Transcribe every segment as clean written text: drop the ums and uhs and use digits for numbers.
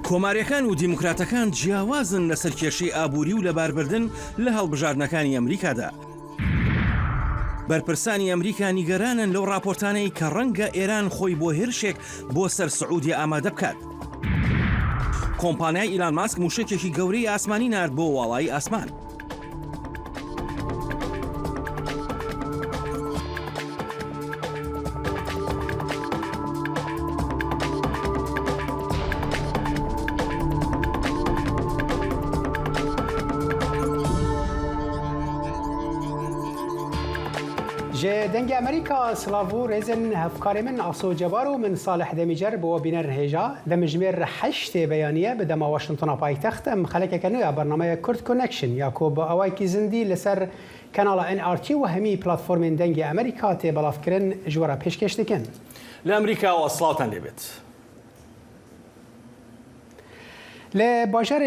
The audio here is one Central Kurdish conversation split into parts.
کۆماریەکان و دیموکراتەکان جیاوازن لەسەر کێشەی ئابووری و لەباربردن لە هەڵبژاردنەکانی ئەمریکادا. بەرپرسانی ئەمریکا نیگەرانن لەو راپۆرتانەی کە ڕەنگە ئێران خۆی بۆ هێرشێک بۆ سەر سعودی ئامادە بکات. کۆمپانیای ئیلان ماسک موشکێکی گەورەی ئاسمانی نارد بۆ وڵای ئاسمان. دنگ امریکا سلاوو رزن هفکار من آسو جبارو من صالح دمیجر بو بینر هجا دمجمیر 8 بیانیه به دم واشنطن پایتخت خلک کنویا برنامه کرد کانکشن یا کو با اوای کی زندی لسر کانال NRT و همی پلتفرم دنگ امریکا ته بلاف کرن جوره پیشکش دکن لامریکا و اصلاحتان لبت لباجر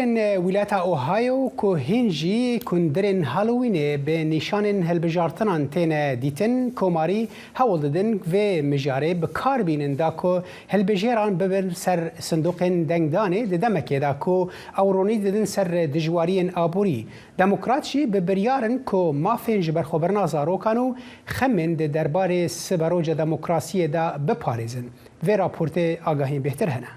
ولایت اوهایو که هنجی کندرن هالووین به نشان هلبجارتنان تین دیتن کماری هول دادن و مجاره به کار بینن دا که هلبجاران ببر سر صندوق دنگدانه دمکه دا که اورونی دادن سر دجواری آبوری دموکراتشی به بریارن که مافنج برخوبرنازا روکانو خمن درباره سبروج دموکراسی دا بپارزن و راپورت آگاهی بهتر هنه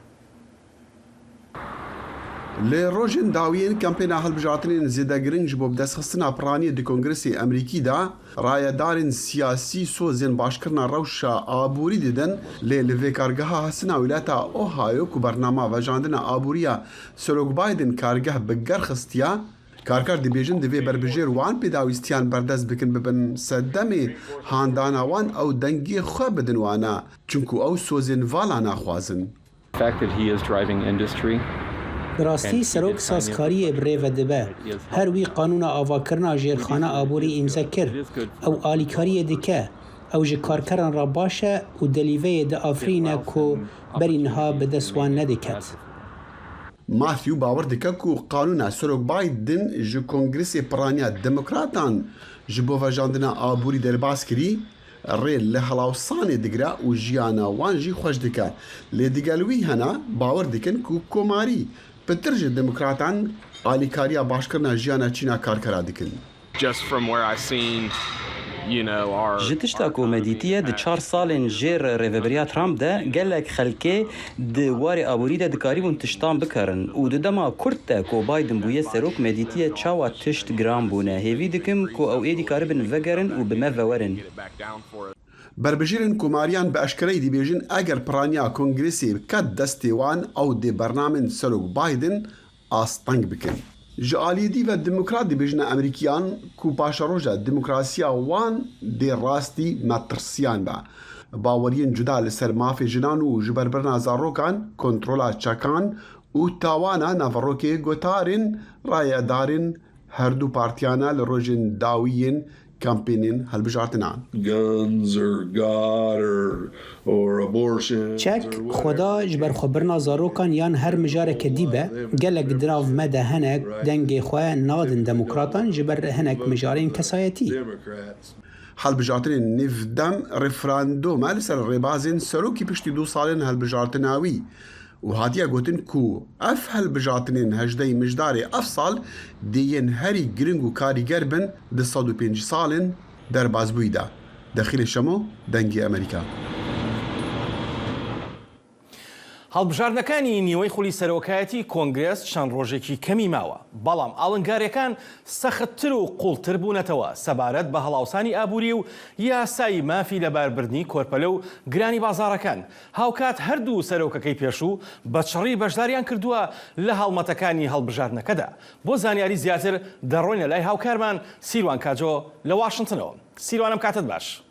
لروجن داوین کمپین هەڵبژارتنên zêdegirin ji bo bidestxistina piraniyê di Kongresê Amerîkî de rayedarên siyasî sozên başkirina rewşa aborî didin lê li vê kargeha hasina wilata Ohio ku bernama vejandina aboriya Serok Biden kargeh bi gerxistiya karkar dibêjin divê berbijêr wan pêdawîstiyan berdest bikin bibin seddemê handana wan ew dengê xwe bidin wana çunku ew sozên vala naxwazin. راستی سروک سازکاری بریو دبه هر وی قانون آواکرنا جیرخانه آبوری امضا کرد او آلیکاری دکه او جکارکران را باشه و دلیوه ده آفرینه که برینها به دستوان ندکت. ماثیو باور دکه که قانون سروک بایدن جه کنگرس پرانیا دموکراتان جبو وجاندنا آبوری درباس کری ریل لهلاوسانی دگره و جیانا وانجی خوش دکه لیدگلوی هنا باور دکن که کماری بترج دموکراتان آلیکاریا باشکرنا جیانا چینا کارکرا دکن. جتشتا کومدیتیه د 4 سالن جیر ریوبریا ترامپ ده گلک خلکه د واری ابوری ده دکاریبون تشتان بکرن و د دما کورت کو بایدن بویه سروک مدیتیه چاوا تشت گرام بونه هیوی دکم کو او ایدی کاربن وگرن و بما ورن بربجیرن کوماریان به اشکری دی بیجن اگر پرانیا کنگرسی کد دستیوان او دی برنامه سروک بایدن آستنگ بکن. جالیدی و دموکرات دی بیجن امریکیان کو پاشاروجا دموکراسیا وان دی راستی مترسیان با باورین جدا لسر مافی جنان و جبربرنا زاروکان کنترولا چکان و تاوانا نافروکی گوتارین رای دارین هر دو پارتیانا لروجن داویین کمپینین هەڵبژارتنان. چک خدا جبر خبرنا زاروکان یان هر مجارک دیبه گلک دراو مده هنک دنگ خواه نادن دموکراتان جبر هنک مجارین کسایتی. هەڵبژارتنên nivdem referandûma li ser rêbazên serokî piştî 2 salên helbijartinawî û hatiye gotin ku ev helbijartinên hejdeyê mijdarê ev sal dêyên herî giring û karîger bin di 105 salên derbasbûyî de. Dexîlê şemo dengê Amerîka. هەڵبژاردنەکانی نیوەی خولی سەرۆکایەتی کۆنگرێس چەند ڕۆژێکی کەمی ماوە بەڵام ئاڵنگارەکان سەختتر و قوڵتر بوونەتەوە سەبارەت بە هەڵاوسانی ئابووری و یاسایی مافی لەباربردنی کۆرپەلە و گرانی بازاڕەکان هاوکات هەردوو سەرۆکەکەی پێشوو بەچڕی بەشداریان کردووە لە هەڵمەتەکانی هەڵبژاردنەکەدا. بۆ زانیاری زیاتر دەڕۆینە لای هاوکارمان سیروان کاجۆ لە واشنگتنەوە. سیروانم کاتت باش.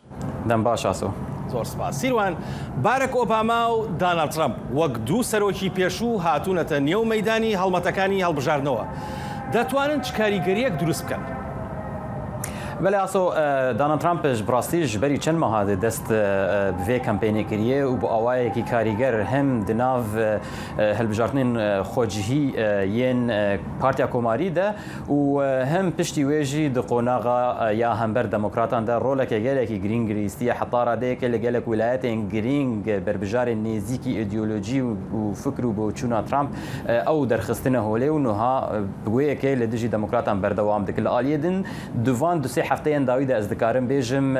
دەم باش ئاسۆ. زۆر سپاس. سیروان بارەک ئۆباما و دانالد ترامپ وەک دوو سەرۆکی پێشوو هاتوونەتە نێو مەیدانی هەڵمەتەکانی هەڵبژاردنەوە. دەتوانن چ کاریگەریەک دروست بکەن؟ بله آسو دانالد ترامپ براستی جبری چند ماه دست به کمپینی کریه و با آوایی که کاریگر هم دناو هلبجارتنین خوجهی ین پارتیا کوماری ده و هم پشتی ویجی دقوناغا یا هم بر دموکراتان ده روله که گله که گرینگ ریستی حطاره ده که لگله ولایت گرینگ بربجار نزیکی ایدئولوژی و فکر و بوچونا ترامپ او درخستنه هولی و نها بگویه که لدیجی دموکراتان بردوام دکل آلیه دن دوان دو سه هفته داویده از دکارم بیجم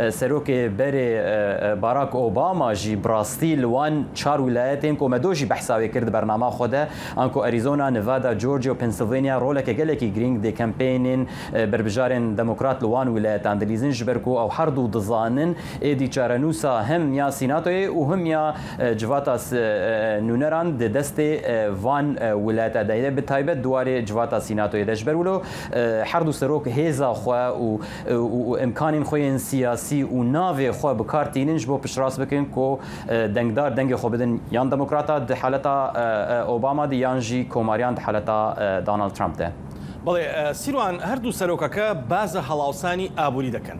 سروک بر باراک اوباما جی براستی لوان چار ولایتین که مدوجی بحثاوی کرد برنامه خوده انکو اریزونا نوادا جورجیا و پنسیلوانیا روله که گله کی گرینگ دی کمپینین بربجارن دموکرات لوان ولایتان دلیزن جبرکو او هر دو دزانن ایدی چارنوسا هم یا سیناتوی و هم یا جواتاس نونران د دست وان ولایت دایره به تایبت دواره جواتا سیناتوی دجبرولو هر دو سروک هیزا خو و امکان خوین سیاسی و ناو خو بکارتینج بو پشراس بکن کو دنگدار دنگ خو بدن یان دموکراتا د حالتا اوباما دی یانجی کوماریان د حالتا دونالد ترامپ ده بەڵێ سیروان هەردوو سەرۆکەکە بازە هەڵاوسانی ئابووری دەکەن.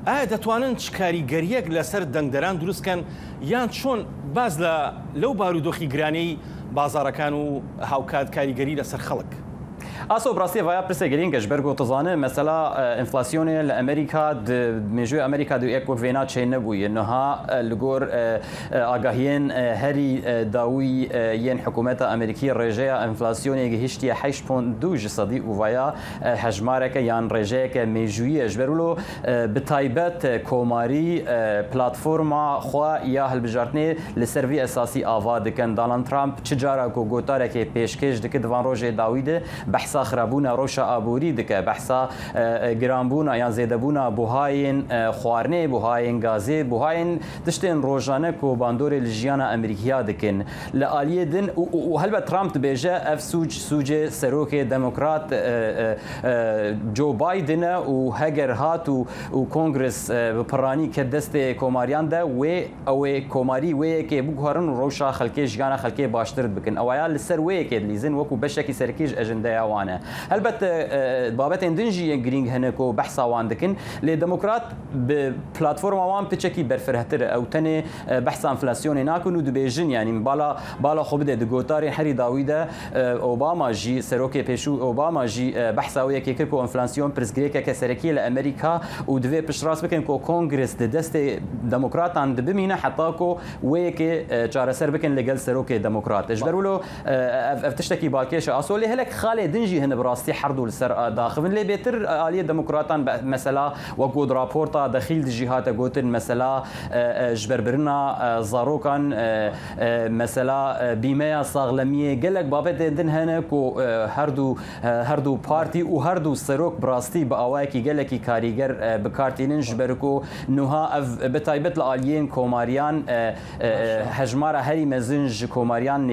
ئایا دەتوانن چ کاریگەریەک لەسەر دەنگدەران دروستکەن یان چۆن باز لەو بارودۆخی گرانەی بازارەکان و هاوکات کاریگەری لەسەر خەڵک؟ آسو براستی ویا پرسه گرینگش برگو تزانه مثلا انفلاسیون لامریکا میجوی امریکا دو یک وینا چه نبوی نها لگور آگاهین هری داوی ین حکومت امریکی رژه انفلاسیون گهشتی 8.2 صدی و ویا حجمارک یان رژه که میجوی جبرولو بتایبت کوماری پلتفرما خو یا هلبجارتنی لسروی اساسی آواد کن دونالد ترامپ چجارا کو گوتاره که پیشکش دک دوان روزه داویده بحثا خرابونا روشا آبوری دکه بحثا گرانبونا یا زیدبونا بوهاین خوارنه بوهاین گازه بوهاین دشتن روزانه کو باندور الجیانا امریکیا دکن لآلیه دن و هلبت ترامپ بیجه اف سوج سروک دموکرات جو بایدن و هگر هات و کنگرس بپرانی که دست کوماریان ده و او کوماری و که بگهارن روشا خلکی جیانا خلکی باشترد بکن اویا لسر و که لیزن وکو بشکی سرکیج اجنده وانه البته بابت اندنجی گرینگ هنکو بحثا وان دکن لی دموکرات به پلتفرم وان پچکی برفرهتر او تنه بحث انفلاسیون ناکن و دو بیجن یعنی بالا خوب ده گوتاری هری داویده اوباما جی سروک پیشو اوباما جی بحثا وی که کو انفلاسیون پرزگریکه که سرکی لامریکا و دوی پشراس بکن کو کنگرس ده دست دموکراتان ده بمینه حتی کو وی که چاره سر بکن لگل سروک دموکرات اجبرولو افتشتکی بالکش اصولی هلک خاله دنجی هن براستی حردو لسر داخل لی بهتر آلیه دموکراتان مثلا وجود راپورتا دخیل جهات گوتن مثلا جبربرنا زاروکان مثلا بیمه ساغلمیه گلک بابت دن هنه کو هر دو پارتی و هر دو سروک براستی با آوای کی گلکی کاریگر بکارتینن جبرکو نوها بتایبت لالیین کوماریان هجمار هری مزنج کوماریان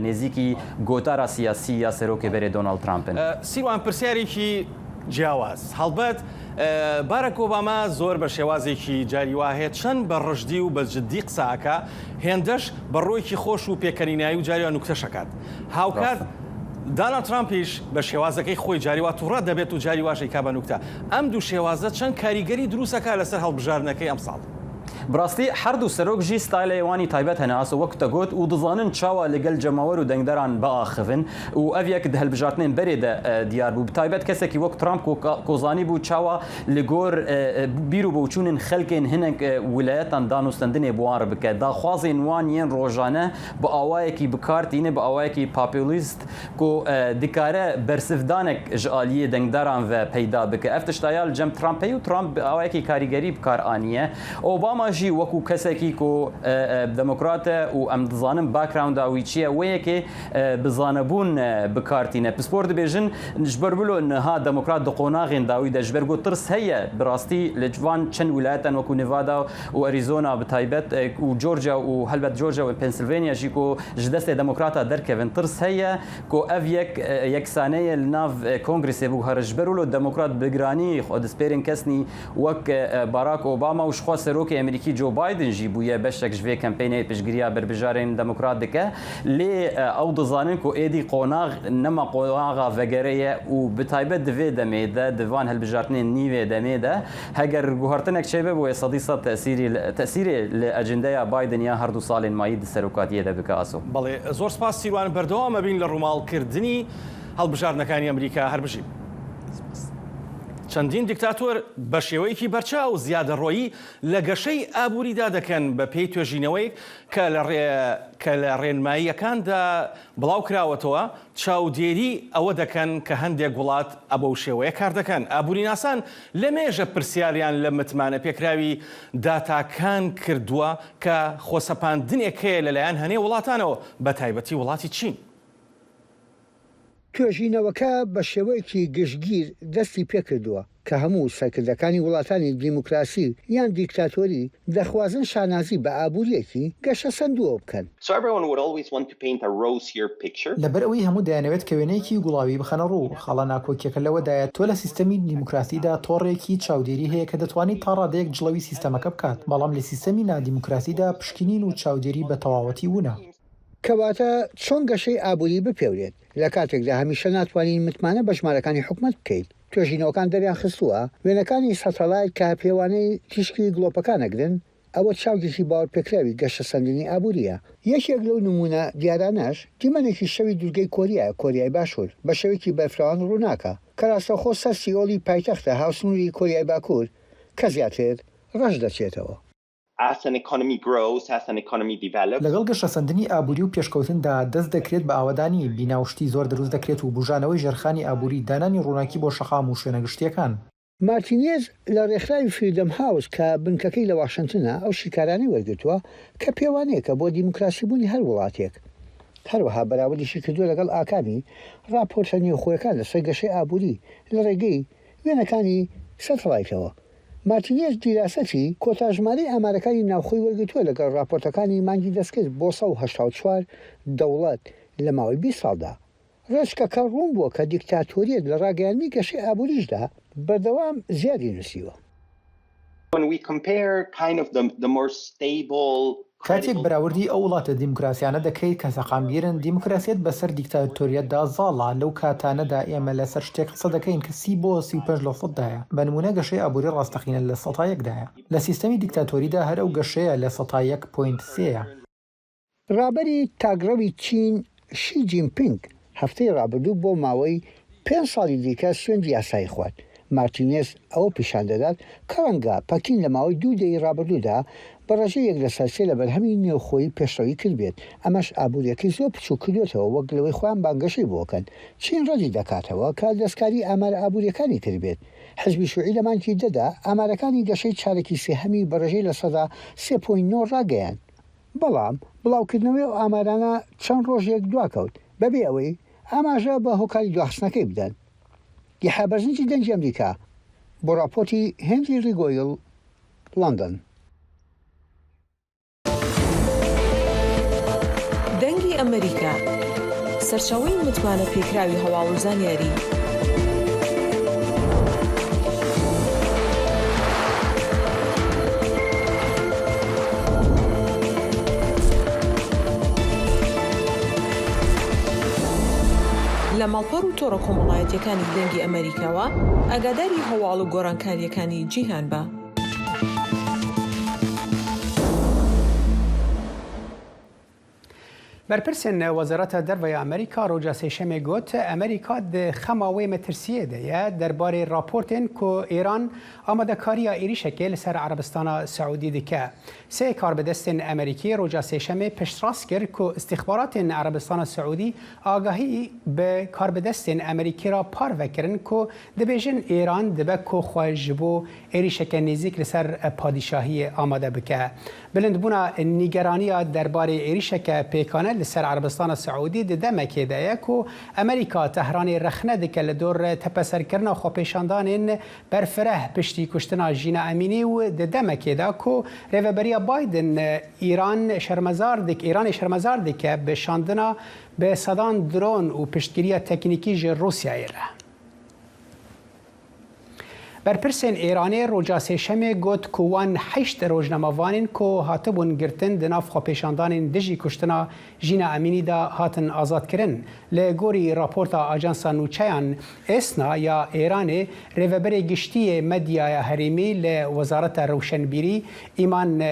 نزیکی گوتارا سیاسی یا سروک بر دونالد ترامپ سیروان پرسیارێکی جیاواز هەڵبەت باراک ئۆباما زۆر بە شێوازێکی جاری واهەیە چەند بە ڕژدی و بە جددی قساکە هێندەش بە ڕۆیکی خۆش و پێکەنینایی و جاریوان نوکتەشەکات هاوکات دونالد ترامپیش بە شێوازەکەی خۆی جاریوا تووڕە دەبێت و جاری واشەی کا بە نوکتە ئەم دوو شێوازە چەند کاریگەری دروستەکە لەسەر هەڵبژارنەکەی ئەم ساڵ براستی هر دو سروک جی ستایل وانی تایبت هناس وقت گوت و دزانن چاوا لگل جماور و دنگدران با خفن و اویک ده البجارتنین بری ده دیار بو تایبت کسی کی وقت ترامپ کوزانی بو چاوا لگور بیرو بوچونن خلکن هنک ولایتان دانوستندن بوار بک دا خوازین وانین روزانه با اوای کی بکارتینه با اوای کی پاپولیست کو دکاره برسفدانک جالیه دنگدران و پیدا بک افتشتایال جم ترامپ و ترامپ اوای کی کاریگری بکار انیه اوباما جی وکو کسی کو دموکرات و ام دزانم باکراوند اوی چیه وی که بزانبون بکارتینه پسپورت بیژن جبر بلو انها دموکرات دقوناغین داوی دجبر گو ترس هيا براستی لجوان چن ولایتن وکو نوادا و اریزونا بتایبت و جورجیا و هلبت جورجیا و پنسیلوانیا جی کو جدست دموکراتا درکوین ترس هيا کو اف یک سانه لناف کنگرس بو هرجبر بلو دموکرات بگرانی خود سپیرن کسنی وک باراک اوباما و شخوا سروک امریکا سەرۆکیەکی جۆ بایدن ژی بووە بەشێک ژێ کەمپینێت پشتگیریە بربژارên دموکرات دکە لێ ئەو دەزانن و ئێدی قۆناغ نەما قۆناغا ڤەگەرەیە و بتایبەت divê demêde divan hilbijartinên nîvê demêde heger guhartinek çêbe bûye sedî sed tesîrê li ecendeya Biden ya her du salên mayî di serokatiyê de bike aso. بەڵێ زۆر سپاس سیروان بەردەوام ئەبین لە ڕووماڵکردنی هەڵبژارنەکانی ئەمریکا هەر بژیم. چەندین دیکتاتۆر بە شێوەیەکی بەرچاو زیادەڕۆیی لە گەشەی ئابووریدا دەکەن بە پێی توێژینەوەی کە لە ڕێنماییەکاندا بڵاو کراوەتەوە چاودێری ئەوە دەکەن کە هەندێک وڵات ئەبەو شێوەیە کار دەکەن. ئابووری ناسان لە مێژە پرسیاریان لە متمانە پێکراوی داتاکان کردووە کە خۆسەپاندنێک هەیە لەلایەن هەنێ وڵاتانەوە بە تایبەتی وڵاتی چین. توێژینەوەکە بە شێوەیەکی گشتگیر دەستی پێکردووە کە هەموو سەرکردەکانی وڵاتانی دیموکراسی یان دیکتاتۆری دەخوازن شانازی بە ئابووریەکی گەشە سندووە بکەن. لەبەر ئەوەی هەموو دەیانەوێت کە وێنەیەکی گوڵاوی بخەنە ڕوو خەڵە ناکۆکیەکە لەوەدایە تۆ لە سیستەمی دیموکراسیدا تۆڕێکی چاودێری هەیە کە دەتوانێت تا ڕادەیەک جڵەوی سیستەمەکە بکات، بەڵام لە سیستەمی نادیموکراسیدا پشکنین و چاودێری بە تەواوەتی وونە. کەواتە چۆن گەشەی ئابووری بپێورێت لە کاتێکدا هەمیشە ناتوانین متمانە بە ژمارەکانی حکومت بکەیت. توێژینەوەکان دەریان خستووە وێنەکانی سەتەلایت کە پێوانەی تیشکی گڵۆپەکانەگرن ئەوە چاودێکی باوەڕپێکراوی گەشە سەندنی ئابووریە. یەکێک لەو نمونە دیارانەش دیمەنێکی شەوی دوورگەی کۆریای باشوور بە شەوێکی بەرفراوان ڕووناکە کە ڕاستەوخۆ سەر سیۆڵی پایتەختە هاوسنووری کۆریای باکوور کە زیاتر ڕەش دەچێتەوە. لەگەڵ گەشەسەندنی ئابووری و پێشکەوتندا دەست دەکرێت بە ئاوادانی بیناوشتی زۆر دروست دەکرێت و بژانەوەی ژێرخانی ئابووری دانانی ڕووناکی بۆ شەقام و شوێنەگشتیەکان. مارتینێز لە ڕێکخراوی فریدەم هاوس کە بنکەکەی لە واشنگتنە ئەو شیکارانەی وەرگرتووە کە پێوانەیەکە بۆ دیموکراسی بوونی هەر وڵاتێک. هەروەها بەراوردیشی کردووە لەگەڵ ئاکانی راپۆرتە نێوخۆیەکان لەسەر گەشەی ئابووری لە ڕێگەی وێنەکانی سەتەلایتەوە. مارتینێز دیراسەتی کۆتاژمارەی ئامارەکانی ناوخۆی وەرگرتووە لەگەڵ راپۆرتەکانی مانگی دەستکرد بۆ 184 دەوڵەت لە ماوەی 20 ساڵدا. ڕێچکەکە ڕوون بووە کە دیکتاتۆریەت لە ڕاگەیاندنی گەشەی ئابووریشدا بەردەوام زیادی نووسیوە. کاتێک بەراوردی ئەو وڵاتە دیموکراسیانە دەکەیت کە سەقامگیرن دیموکراسیەت بەسەر دیکتاتۆریەتدا زاڵە لەو کاتانەدا ئێمە لەسەر شتێک قسە دەکەین کە 30 بۆ 35%دایە بە نمونە گەشەی ئابووری ڕاستەقینە لە 100%دایە لە سیستەمی دیکتاتۆریدا هەر ئەو گەشەیە لە 101.3. ڕابەری تاگڕەوی چین شی جینپینگ هەفتەی ڕابردوو بۆ ماوەی 5 ساڵی دیکە سوێندی یاسایی خوارد. مارتینێز ئەوە پیشان دەدات کە ڕەنگە پەکین لە ماوەی 2 دەی ڕابردوودا بە ڕێژەی یەک لە سەرسێ لە بەرهەمی نێوخۆی پێشڕەوی کرد بێت. ئەمەش ئابووریەکەی زۆر بچوو کردوێتەوە وەک لەوەی خۆیان بانگەشەی بۆکەن. چین ڕەدی دەکاتەوە کە دەستکاری ئامارە ئابووریەکانی کرد بێت. حزبی شوعی لە مانکی دەدا ئامارەکانی گەشەی چارەکی سێهەمی بە ڕێژەی لە سەدا 3.9 ڕاگەیان. بەڵام بڵاوکردنەوەی ئەو ئامارانە چەند ڕۆژێک دواکەوت بەبێ ئەوەی ئاماژە بە هۆکاری دواخستنەکەی بدەن. یەحابەرزنجی دەنجی ئەمریکا بۆ راپۆرتی هێنری ریگۆیل لندن. دەنگی ئەمریکا سەرچاوەی متمانە پێکراوی هەواڵ و زانیاری. لە ماڵپەڕ و تۆڕە کۆمەڵایەتیەکانی دەنگی ئەمریکاوە ئاگاداری هەواڵ و گۆڕانکاریەکانی جیهان بە. بەرپرسن وەزارەتە دەرەوەی ئەمریکا ڕۆژە سێشەمێ گوت ئەمریکا خەماوەی مەترسیەدەیە دەربارەی راپۆرتێن کۆ ئێران ئامادەکاریە ئێریشەکێ لەسەر عەرەبستانە سەعودی دکە. سێ کاربەدەستن ئەمریکی ڕۆژە سێشەمێ پشتڕاست کرد کۆ استیخباراتên عەرەبستانە سەعودی ئاگاهی بە کاربەدەستên ئەمریکی را پارڤەکردن کۆ دەبێژن ئێران دەبە کۆخواژ ji بۆ ئێریشەکە نێزیک لەسەر پادیشاهی ئامادە بکە. بلندبوونا نیگەرانیە دەربارەی ئێریشەکە پێکانە لەسەر عەرەبستانە سەعودی دەمەکێدایە و ئەمریکا تەهرانی رەخنە دکە لە دۆر تەپەسەرکردنا خۆپێشاندانên بەرفرەه پشتی کوشتنا ژینە ئەمینی و دەمەکێدا و ڕێڤەبەریە بایدن ئیرانی شەرمەزار دکە بە شاندنا بە سەدان درۆن و پشتگیریە تەکنیکی ژ رووسیایە. برپرسên Îranê roja sêşemê got ku wan 8 rojnamavanên ku hatibûn girtin di nav xwepêşandanên dijî kuştina Jîna Emînî de hatin azadkirin. Li gorî raporta Ajansa Nûçeyan Esna ya Îranê rêveberê giştiyê medyaya herêmî li Wezareta Rewşenbîrî İman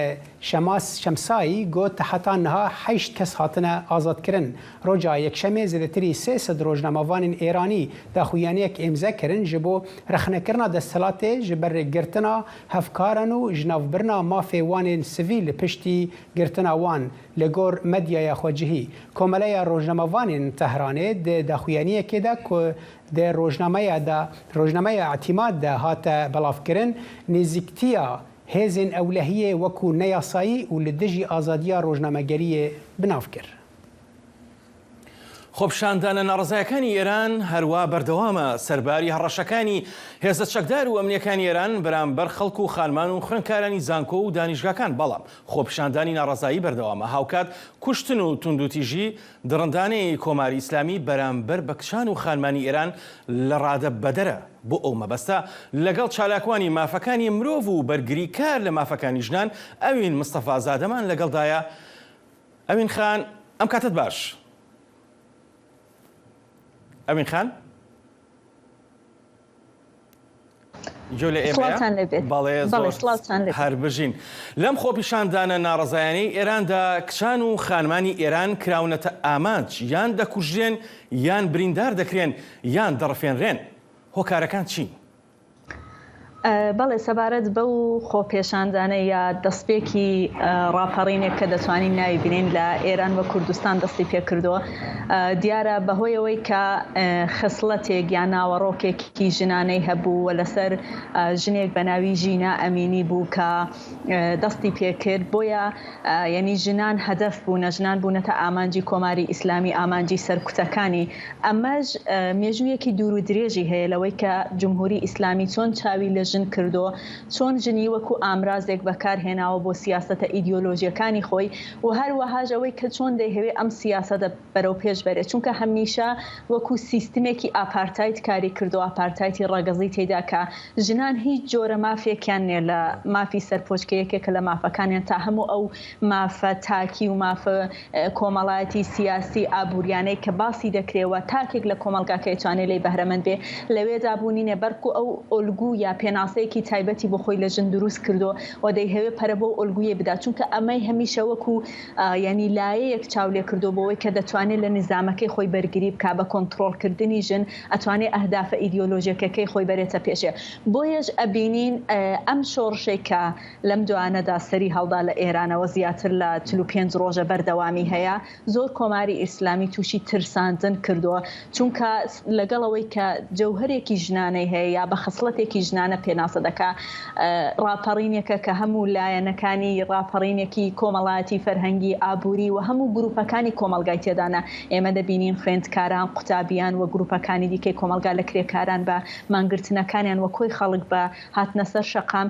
Şemsayî got heta niha 8 kes hatine azadkirin. Roja yekşemê zêdetirî 300 rojnamavanên Îranî daxuyaniyek imza kirin ji bo rexnekirina desthilatê ji ber girtina hevkaran û ji navbirina mafê wanên sivîl li piştî girtina wan li gor medyaya xwecihî. Komeleya rojnamavanên Tehranê di daxuyaniyekê de ku di rojnameya Etimad de hate belavkirin nêzîktiya hêzên ewlehiyê wekû neyasayî û li dijî azadiya rojnamegeriyê binav kir. خۆپیشاندانە ناڕزایەکانی ئێران هەروە بەردەوامە سەرباری هەڕەشەکانی هێزە چەکدار و ئەمنیەکانی ئێران بەرامبەر خەڵک و خانمان و خوێندکارانی زانکۆ و دانیشگاکان بەڵام خۆپیشاندانی ناڕزایی بەردەوامە هاوکات کوشتن و توندوتیژی دڕندانەی کۆماری ئیسلامی بەرامبەر بە کچان و خانمانی ئێران لە ڕادە بەدەرە بۆ ئەو مەبەستە لەگەڵ چالاکوانی مافەکانی مرۆڤ و بەرگری کار لە مافەکانی ژنان ئەوین مستەفا زادەمان لەگەڵدایە. ئەوین خان ئەم کاتت باش. ئەمین خان بەڵێ هەر بژین لەم خۆپیشاندانە ناڕزایانەی ئێراندا کچان و خانمانی ئێران کراونەتە ئامانج یان دەکوژێن یان بریندار دەکرێن یان دەڕفێنرێن. هۆکارەکان چین؟ بەڵێ سەبارەت بەو خۆپێشاندانە یا دەستپێکی ڕاپەڕینێک کە دەتوانین ناوی بینین لە ئێران و کوردستان دەستی پێکردووە دیارە بەهۆیەوەی کە خصلەتێک یا ناوەڕۆکێکی ژنانەی هەبوو و لەسەر ژنێک بە ناوی ژینا ئەمینی بوو کە دەستی پێکرد بۆیە یعنی ژنان هەدەف بوونە ژنان بوونەتە ئامانجی کۆماری ئیسلامی ئامانجی سەرکوتەکانی. ئەمەش مێژوویەکی دوور و درێژی هەیە لەوەی کە جمهوری ئیسلامی چۆن چاوی لە ژن کردو چۆن ژنی وەکو ئامرازێک بەکارهێناوە بۆ سیاسەتە ئیدیۆلۆژیەکانی خۆی و هەروەهاژ ئەوەی کە چۆن دەیهەوێت ئەم سیاسەتە بەرەو پێش بەرێت چونکە هەمیشە وەکو سیستمێکی ئاپارتایت کاری کردو ئاپارتایتی ڕەگەزی تێدا کە ژنان هیچ جۆرە مافێکیان نێ لە مافی سەرپۆچکەیەکێکە لە مافەکانیان تا هەموو ئەو مافە تاکی و مافە کۆمەڵایەتی سیاسی ئابوووریانەی کە باسی دەکرێەوە تاکێک لە کۆمەلگاکە توانێت لی بەهرەمەند بێ لەوێدا بوونینێ بەرکو ئەو ئۆلگو یا پێناسەیەکی تایبەتی بۆ خۆی لە ژن دروست کردو و دەیهەوێت پەرە بۆ ئۆلگویە بدا چونکە ئەمەی هەمیشە وەکو ینی لایەیەک چاولێ کردو بۆەوەی کە دەتوانێت لە نظامەکەی خۆی بەرگری بکا بە کۆنتڕۆڵکردنی ژن ئەتوانێت ئەهدافە ئیدیۆلۆژیەکەکەی خۆی بەرێتە پێشێ. بۆیەش ئەبینین ئەم شۆڕشەی کە لەم دوانەدا سەری هەڵدا لە ئێرانەوە زیاتر لە 45 ڕۆژە بەردەوامی هەیە زۆر کۆماری ئیسلامی تووشی ترساندن کردووە چونکە لەگەڵەوەی کە جەوهرێکی ژنانەی هەیە یا بە خصلەتێکی ژنانە پێناسە دەکا ڕاپەڕینێکە کە هەموو لایەنەکانی ڕاپەڕینێکی کۆمەڵایەتی فەرهەنگی ئابووری و هەموو گروپەکانی کۆمەلگای تێدانە ئێمە دەبینین خوێندکاران قوتابیان و گروپەکانی دیکەی کۆمەلگا لە کرێکاران بە مانگرتنەکانیان وە کۆی خەڵک بە هاتنە سەر شەقام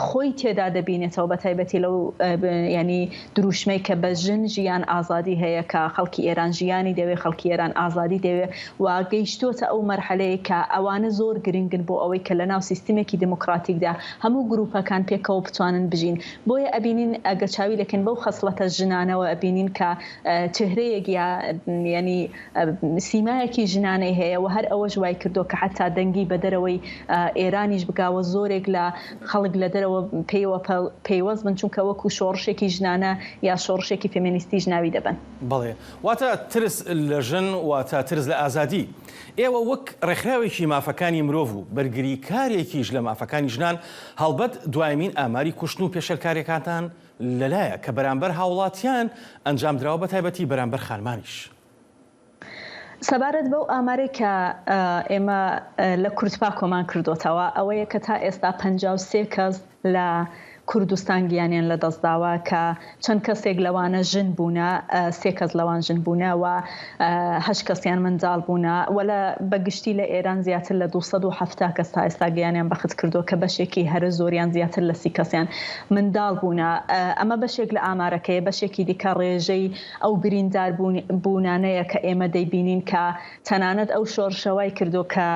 خۆی تێدا دەبینێتەوە بە تایبەتی لەو ینی دروشمەی کە بە ژن ژیان ئازادی هەیە کە خەڵکی ئێران ژیانی دەوێت خەڵکی ئێران ئازادی دەوێت و گەیشتۆتە ئەو مەرحەلەیە کە ئەوانە زۆر گرنگن بۆ ئەوەی کە لە ناو سیستمێکی دموکراتیکدا هەموو گروپەکان پێکەوە بتوانن بژین. بۆیە ئەبینین ئەگە چاوی لەکەن بەو خەسڵەتە ژنانەوە ئەبینین کە چهرەیەک ینی سیمایەکی ژنانەی هەیە و هەر ئەوە ژوای کردو کە حتا دەنگی بە دەرەوەی ئێرانیش بگاوە زۆرێک لە خەڵک لە دەرەوە پەیوەست بن چونکە وەکو شۆڕشێکی ژنانە یا شۆڕشێکی فێمینیستیش ناوی دەبن. بەڵێ واتە ترس لە ژن واتە ترس لە ئازادی. ئێوە وەک ڕێکخراوێکی مافەکانی مرۆڤ و بەرگری کارێکیش لە مافەکانی ژنان هەڵبەت دوایمین ئاماری کوشتن و پێشەلکاریەکانتان لەلایە کە بەرامبەر هاوڵاتیان ئەنجام درراوە بە تایبەتی بەرامبەر خانمانیش. سەبارەت بەو ئامارێک کە ئێمە لە کورتپا کۆمان کردوتەوە ئەوەیە کە تا ئێستا 53 کەس لە کوردستان گیانیان لە دەستداوە کە چەند کەسێک لەوانە ژن بوونە، 3 کەس لەوان ژن بوونە و 8 کەسیان منداڵ بوونە وەلە بەگشتی لە ئێران زیاتر لە 270 کەس تا ئێستا گیانیان بەخت کردو کە بەشێکی هەرە زۆریان زیاتر لە 30 کەسیان منداڵ بوونە. ئەمە بەشێک لە ئامارەکەی، بەشێکی دیکە ڕێژەی ئەو بریندار بوونانەیە کە ئێمە دەیبینین کە تەنانەت ئەو شۆڕشەوای کردو کە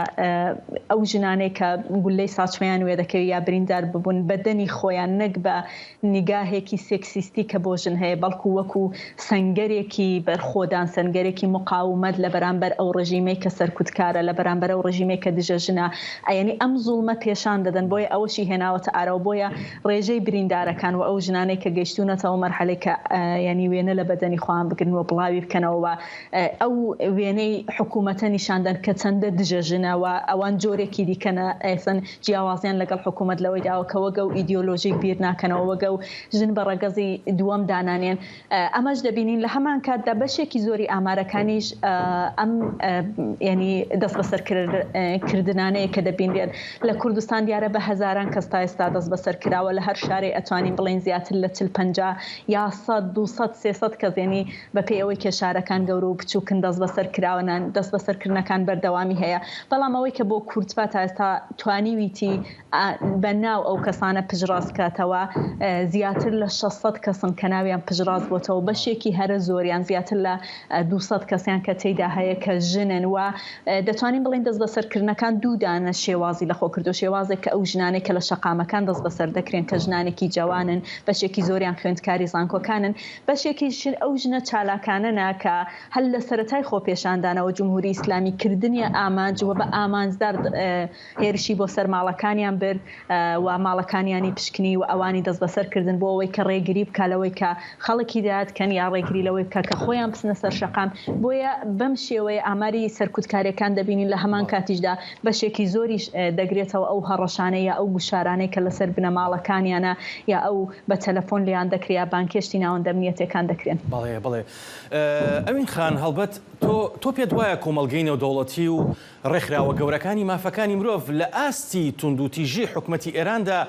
ئەو ژنانەی کە گولەی ساچمەیان وێ دەکەوێت یا بریندار ببوون بەدەنی خۆیان نەک بە نیگاهێکی سێکسیستی کە بۆ ژن هەیە، بەڵکو وەکو سەنگەرێکی بەرخۆدان، سەنگەرێکی مقاومەت لە بەرامبەر ئەو ڕژیمەی کە سەرکوتکارە، لە بەرامبەر ئەو ڕژیمەی کە دژە ژنە، یعنی ئەم زوڵمە پێشان دەدەن. بۆیە ئەوەشی هێناوەتە ئارە، بۆیە ڕێژەی بریندارەکان و ئەو ژنانەی کە گەیشتونەتەوە مەرحەلەی کە ینی وێنە لە بەدەنی خۆیان بگرنەوە بڵاوی بکەنەوە، ئەو وێنەی حکوومەتە نیشاندان کە چەندە دژە ژنەوە، ئەوان جۆرێکی دیکەنە ئەسن جیاوازیان لەگەڵ حکوومەت لەوەی داوە کە وەگە و ئیدئۆلۆژیک بیر ناکەنەوە، وەگە و ژن بە ڕەگەزی دووەم دانانێن. ئەمەش دەبینین لە هەمان کاتدا بەشێکی زۆری ئامارەکانیش ئەم ینی دەست بەسەرکردنانەیە کە دەبینێت لە کوردستان دیارە بە هەزاران کەس تا ئێستا دەست بەسەر کراوە، لە هەر شارێ ئەتوانین بڵێن زیاتر لە 40-50 یا 100-200-300 کەس، ینی بەپێی ئەوەی کە شارەکان گەورە و بچووکن دەست بەسەر کراوەنان، دەست بەسەرکردنەکان بەردەوامی هەیە. بەڵام ئەوەی کە بۆ کوردپا تا ئێستا توانیویتی بەناو ئەو کەسانە پژڕاست کاتەوە زیاتر لە 600 کەسن کە ناویان پژڕاست بۆتەوە، بەشێکی هەرە زۆریان زیاتر لە 200 کەسیان کە تێیدا هەیە کە ژنن. و دەتوانین بڵین دەست بەسەرکردنەکان دوودانە شێوازی لەخۆ کردو، شێوازێک کە ئەو ژنانێک کە لە شەقامەکان دەست بەسەر دەکرێن کە ژنانێکی جوانن، بەشێکی زۆریان خوێندکاری زانکۆکانن، بەشێکی ئەو ژنە چالاکانەنە کە هەل لە سەرەتای خۆپێشاندانەوە جمهوری ئیسلامی کردنی ئامانج و بە ئامانجدار هێرشی بۆ سەر ماڵەکانیان برد و ماڵەکانیانی پشکنی و ئەوانی دەست بەسەرکردن بۆ ئەوەی کە ڕێگری بکالەوەی کە خەڵکی داهاتکەن یا ڕێگری لەوەی بکە کە خۆیان بچنە سەر شەقام. بۆیە بەم شێوەیە ئاماری سەرکوتکاریەکان دەبینین لە هەمان کاتیشدا بەشێکی زۆریش دەگرێتەوە ئەو هەڕەشانەی یا ئەو گوشارانەی کە لەسەر بنەماڵەکانیانە یا ئەو بە تەلەفۆن لیان دەکرێت بانکێشتی ناوەندە ئەمنیەتەکان دەکرێن. بەڵێ ئەمین خان هەڵبەت تۆ پێت وایە کۆمەڵگەی نێودەوڵەتی و ڕێکخراوە گەورەکانی مافەکانی مرۆڤ لە ئاستی توندوتیژی حکوومەتی ئێراندا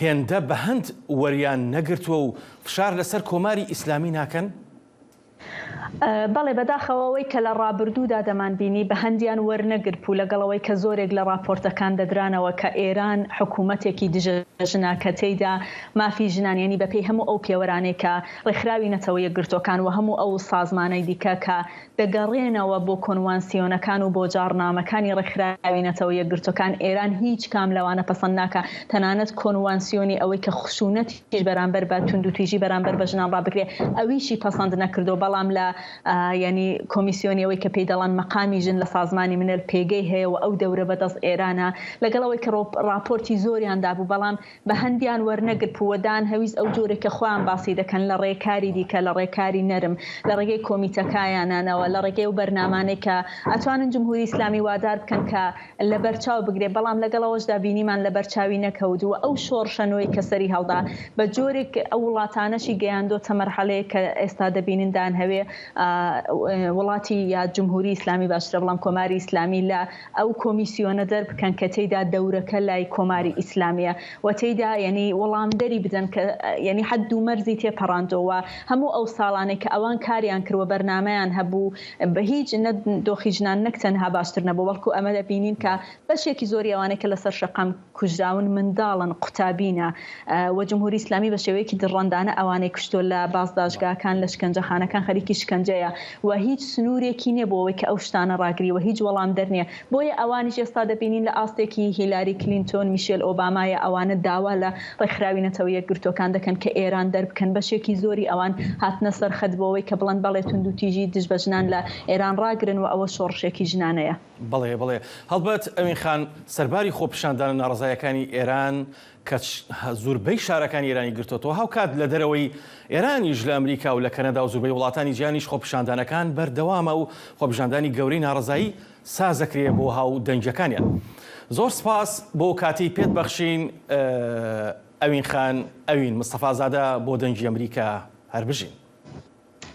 هێندە بە هەند وەریان نەگرتووە و فشار لەسەر کۆماری ئیسلامی ناکەن؟ بەڵێ بەداخەوەی کە لە ڕابردوودا دەمانبینی بە هەندیان وەرنەگرت و لەگەڵەوەی کە زۆرێک لە راپۆرتەکان دەدرانەوە کە ئێران حکوومەتێکی دژە کە تێیدا مافی ژنانیانی بەپێی هەموو ئەو پێوەرانێک کە ڕێکخراوی نەتەوە یەکگرتوەکان و هەموو ئەو سازمانەی دیکە کە دەگەڕێنەوە بۆ کۆنوانسیۆنەکان و بۆ جارنامەکانی ڕێکخراوی نەتەوە یەکگرتوەکان، ئێران هیچ کام لەوانە پەسەند ناکە، تەنانەت کۆنوانسیۆنی ئەوەی کە خشونەتیش بەرامبەر بە توندوتیژی بەرامبەر بە ژنان ڕابگرێ ئەویشی پەسەند نەکردو. بەڵام لە ینی کۆمیسیۆنیەوەی کە پێی دەڵان مەقامی ژن لە سازمانی منل پێگەی هەیە و ئەو دەورە بەدەست ئێرانە، لەگەڵەوەی کە راپۆرتی زۆریاندا بوو بەڵام بە هەندیان وەرنەگرت پووەدان هەویست ئەو جۆرێکە خۆیان باسی دەکەن لە ڕێکاری دیکە، لە ڕێکاری نەرم، لە ڕێگەی کۆمیتەکایانانەوە، لە ڕێگەی و بەرنامانێک کە ئەتوانن جمهوری ئیسلامی وادار بکەن کە لە بەرچاو بگرێ. بەڵام لەگەڵەوەشدا بینیمان لە بەرچاوی نەکەوتووە ئەو شۆڕشەنەوەی کە سەری هەڵدا بە جۆرێک ئەو وڵاتانەشی گەیاندۆتە مەرحەلەیە کە ئێستا دەبینیندان هەوێ وڵاتی یا جمهوری ئیسلامی باشترە بەڵام کۆماری ئیسلامی لە ئەو کۆمیسیۆنە دەربکەن کە تێیدا دەورەکە لای کۆماری ئیسلامیە و تێیدا ینی وەڵامدەری بدەن کە ینی حەد و مەرزی تێپەڕاندەوە هەموو ئەو ساڵانێک کە ئەوان کاریان کردوە بەرنامەیان هەبوو بە هیچ دۆخی ژنان نەک تەنها باشتر نەبوو، بەڵکو ئەمە دەبینین کە بەشێکی زۆری ئەوانەی کە لەسەر شەقام کوژراون منداڵن، قوتابینە و جمهوری ئیسلامی بە شێوەیەکی دڕەندانە ئەوانەی کوشتۆ لە بازداشتگاکان لە شکنجەخانەکان خەریکی شکنجەیە و هیچ سنوورێکی نییە بۆ ئەوەی کە ئەو شتانە ڕاگریوە، هیچ وەڵام دەرنیە. بۆیە ئەوانیش ئێستا دەبینین لە ئاستێکی هیلاری کلینتۆن، میشێل ئۆبامایە، ئەوانە داوا لە ڕێکخراوی نەتەوە یەکگرتوەکان دەکەن کە ئێران دەربکەن. بەشێکی زۆری ئەوان هاتنە سەر خەت بۆەوەی کە بڵند بەڵێ توندوتیژی دژ بە ژنان لە ئێران ڕاگرن و ئەوە شۆڕشێکی ژنانەیە. بەڵێ هەڵبەت ئەمین خان سەرباری خۆپیشاندان ناڕزایەکانی ئێران کە زۆربەی شارەکانی ئێرانی گرتوتەوە هاوکات لە دەرەوەی ئێرانیش لە ئەمریکا و لە کەنەدا و زۆربەی وڵاتانی جیهانیش خۆپیشاندانەکان بەردەوامە و خۆپیشاندانی گەورەی ناڕزایی سازەکرێ بۆ هاو دەنجەکانیان. زۆر سپاس بۆ کاتی پێت بەخشین ئەوین خان، ئەوین مستەفازادە بۆ دەنجی ئەمریکا هەربژین.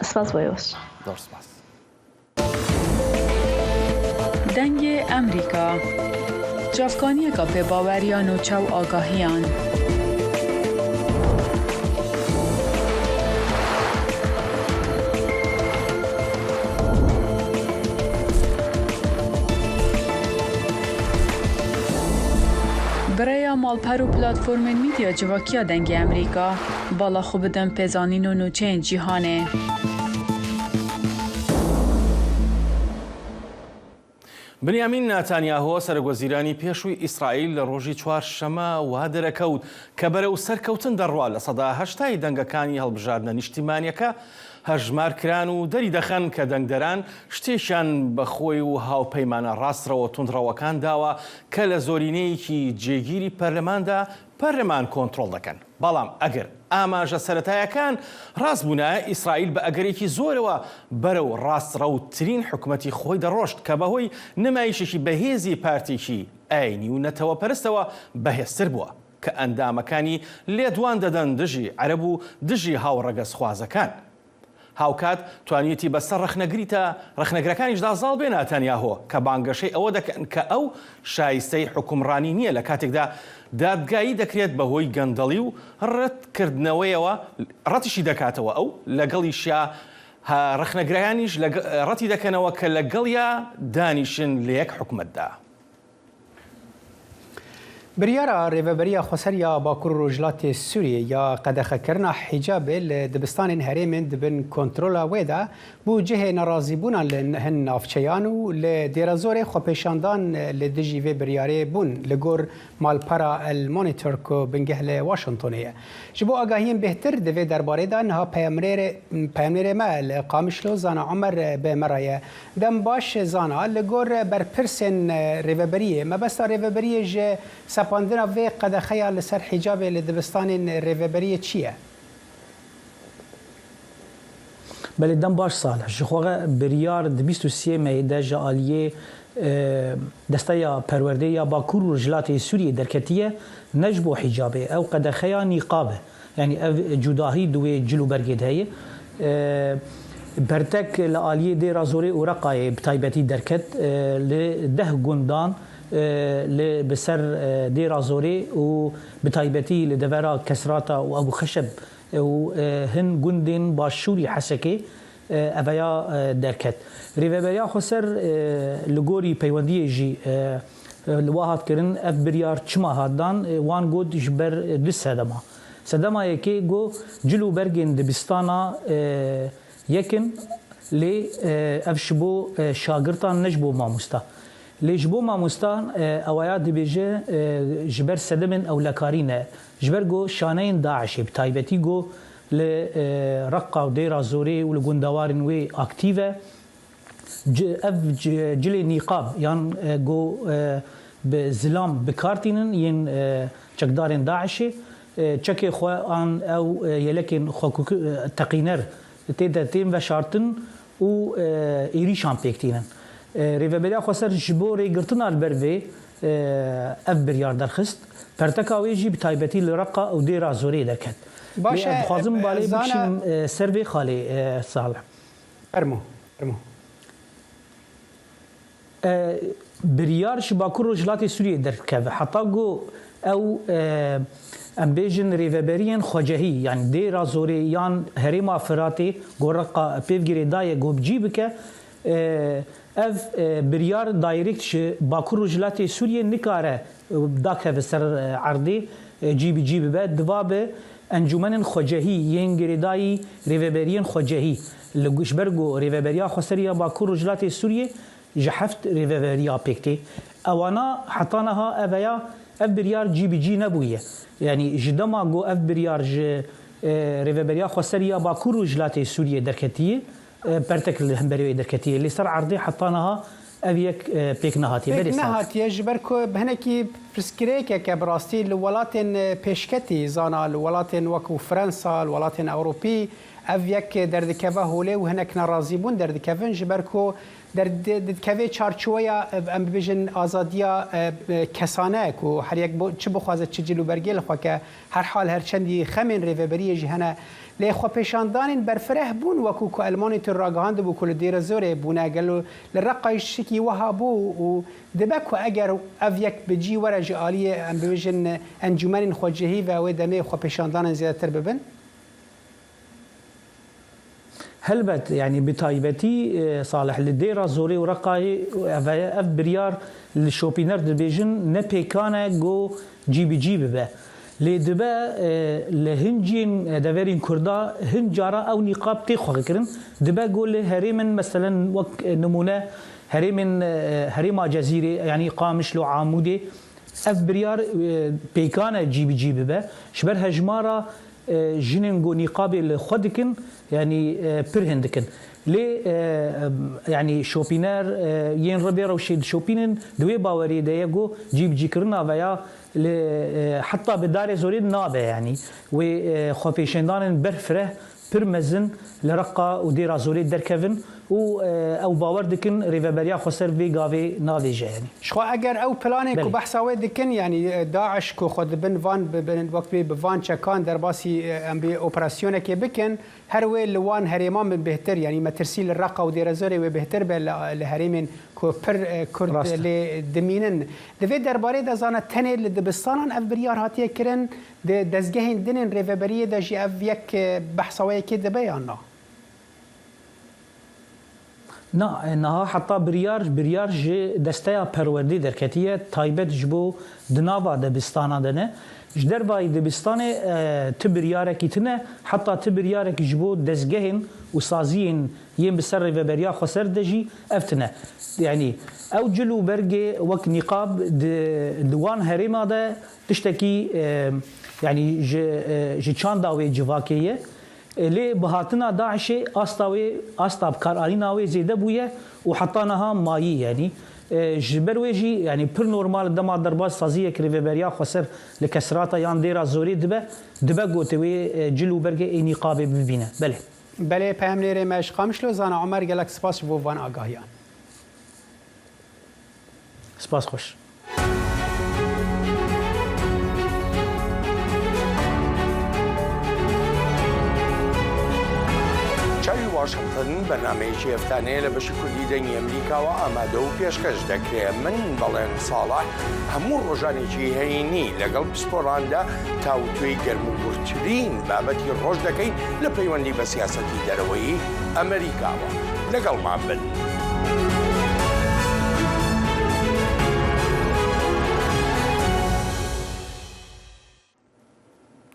سپاس بۆیەوەش. زۆر سپاس. دەنگی ئەمریکا جافکانیەکە پێ باوەریان و چاو ئاگاهیان. برای مالپر و پلاتفورم میدیا جواکیا دنگ امریکا بالا خوب بدن پزانین و نوچین جیهانه. بنیامین ناتانیاهۆ سەرۆکوەزیرانی پێشووی ئیسرائیل لە ڕۆژی چوارشەمە وا دەرەکەوت کە بەرەو سەرکەوتن دەڕوا لە سەدا 80 دەنگەکانی هەڵبژاردنە نیشتیمانیەکە هەژمارکران و دەری دەخەن کە دەنگدەران شتێکیان بەخۆی و هاوپەیمانە ڕاستڕەوە توندڕەوەکان داوە کە لە زۆرینەیەکی جێگیری پەرلەماندا پەرلەمان کۆنتڕۆڵ دەکەن. بەڵام ئەگەر ئاماژە سەرەتایەکان ڕاست بوونایە ئیسرائیل بە ئەگەرێکی زۆرەوە بەرەو ڕاستڕەوترین حکومەتی خۆی دەڕۆشت کە بەهۆی نمایشێکی بەهێزی پارتێکی ئاینی و نەتەوەپەرستەوە بەهێزتر بووە کە ئەندامەکانی لێدوان دەدەن دژی عەرەب و دژی هاوڕەگەزخوازەکان. هاوکات توانیەتی بەسەر ڕەخنەگرەکانیشدا زاڵ بێ ناتانیاهۆ کە بانگەشەی ئەوە دەکەن کە ئەو شایستەی حکومڕانی نییە لە کاتێکدا دادگایی دەکرێت بەهۆی گەندەڵی و ڕەتکردنەوەیەوە ڕەتیشی دەکاتەوە ئەو لەگەڵیشیا ڕەخنەگرەکانیش ڕەتی دەکەنەوە کە لەگەڵیا دانیشن لە یەک حکومەتدا. بریارە ڕێڤەبەریە خۆسەریا باکوور و ڕۆژهەڵاتی سووریە یا قەدەخەکردنا حیجابێ لە دبستانên هەرێمên dibin کۆنترۆلا wê de bû cihê nerazîbûnan li hin navçeyan û li dêrezorê xwepêşandan li dijî vê biryarê bûn li gor malpera El Monitor ku bingeh li Washingtonê ye. Ji bo agahiyên bêhtir di vê derbarê de niha peyamnêrê me li Qamişlo Zana Umer Bêmera ye. Dem baş zana li gor berpirsên rêveberiyê mebesta rêveberiyê ji sepandina vê qedexeya li ser hicabê li dibistanên rêveberiyê çi ye? بله دم باش صالح جخوغه بریار د 23 می د جالیه دستیا پرورده یا باکور و رجلات سوریه درکتیه نجبو حجابه او قدخیا نقابه يعني جداهي دوي جلو برگد هي برتك لآليه دي رازوري ورقاي بتايبتي دركت لده گندان بسر دي رازوري و بتايبتي لدورا كسراتا و ابو خشب و هن گندين باشوري حسكي اويا دركت ريفبريا خسر لغوري پيوندي جي لواهات كرن اف بريار چما هادان وان گود جبر لسدما سدما يكي گو جلو برگن دبستانا يكن لي افشبو شاگرتان نجبو ماموستا لجبو ماموستان اويا دبيجه جبر سدمن او لكارينه جبر گو شانين داعش بتايبتي گو لرقه وديرا زوري ولغوندوارن وي اكتيفه اف جلي نقاب يعني گو بزلام بكارتينن ين چقدارن داعش چكي خو ان او يلكن خو تقينر تيم و شارتن و ايريشان بيكتينن ريفبريا خسر جبوري قرتنا البرفي اف بريار درخست پرتکاوی جی بتایبتی لرقه او دیرا زوری درکت. باشه خازم بالی بکشیم سروی خالی صالح. فرمو. بریارش باکور رجلات سوریه درکت. حتی گو او امبیجن ریوبرین خواجهی یعنی دیرا زوری یان هریما فراتی گورقه پیوگیری دای گوبجی بکه اف بریار دایرکتش باکور رجلات سوریه نکاره داکه به سر عرضی جیبی بعد دواب انجمن خواجهی ینگریدای ریوبرین خواجهی لگوشبرگو ریوبریا خسریا باکور رجلات سوریه جحفت ریوبریا پکتی اوانا حطانها اویا اف بریار جی نبویه یعنی جدما گو اف بریار ریوبریا خسریا باکور رجلات سوریه درکتیه برتك الهمبري دركتيه اللي صار عرضي حطاناها ابيك بيك نهاتيه جبركو بهنكي برسكريك كبراستي الولاتن بيشكتي زانا الولاتن وكو فرنسا الولاتن اوروبي افيك دردكفه هولي وهناك نرازيبون دردكفن جبركو دردكفه چارچويا ام بيجن ازاديا كسانك و هر يك چ بخوازه چ جلو برگل خو که هر حال هر چندي خمن ريفبري جهنه لی خۆپێشاندانên berfireh bûn wekû ku Elmanî tu ragihand bû ku li dêre zorê bûne gelo li reqayî şikî wiha bû û dibe ku eger ev yek bi cî were ji aliyê em bibêjin encûmenên xwecihî ve wê demê xwepêşandanên zêdetir bibin? هلبت يعني بتايبتي صالح لديرا زوري ورقاي اف بريار الشوبينر دبيجن نبيكانا جو جي به لدبا لهنجين دافرين كردا هنجارا او نقاب تيخو كرن دبا قول هريمن مثلا وك نمونه هريما جزيره يعني قامش لو عامودي اف بريار بيكانا جي به شبر هجمارا جننجو نقابل خدكن يعني برهندكن لي يعني شوبينر ين ربيرا وشيد شوبينن دوي باوري ديغو جي كرنا ويا حتى بدار زوري نابه يعني وخوفيشندان برفره برمزن لرقه وديرا زوري دركفن او باور دكن ريفابريا خسر في غافي نافيجا يعني شو اگر او بلانك وبحثاوي دكن يعني داعش كو خد بن فان وقت بفان چکان در باسی ام بي اوبراسيون كي بكن هروي لوان هريمان من بهتر يعني ما ترسيل الرقه وديرا زوري وبهتر بالهريمن كو بر كرد لدمينن دفي درباري دزانه تنه لدبستان اف بريار هاتيه كرن دزگهين دنن ريفابريا دجي اف يك بحثاوي كي دبيانا نها حتى بريار جي دستيا پروردی درکتیه تایبت جبو دناوا دبستانا دنه جدر باي دبستانه تبرياره كيتنه حتى تبرياره جبو دزگهن وسازين يم بسر ريفابريا خسر دجي افتنه يعني او جلو برجي وك نقاب دوان هريما ده تشتكي يعني جي چانداوي جواكيه لي بهاتنا داعش استاب كاراليناوي زيده بويه وحطاناها مايي يعني جبرويجي يعني بر نورمال دما درباز سازيه كريفيبريا خسر لكسراتا يان ديرا زوري دبا غوتوي جلو برجي نقابه ببينه بله پامنيري مش قامشلو زانا عمر گلك سپاس بو وان آگاهيان سپاس خوش واشنطن برنامجی افتانه لبشی کردی دنگی امریکا و آماده و پیشکش دکره من بەڵێن ساڵح هەموو ڕۆژانێکی هەینی لەگەڵ پسپۆڕاندا تاوتوێی گەرموگورترین بابەتی ڕۆژ دەکەین لە پەیوەندی بە سیاسەتی دەرەوەی ئەمریکاوە لەگەڵمان بن.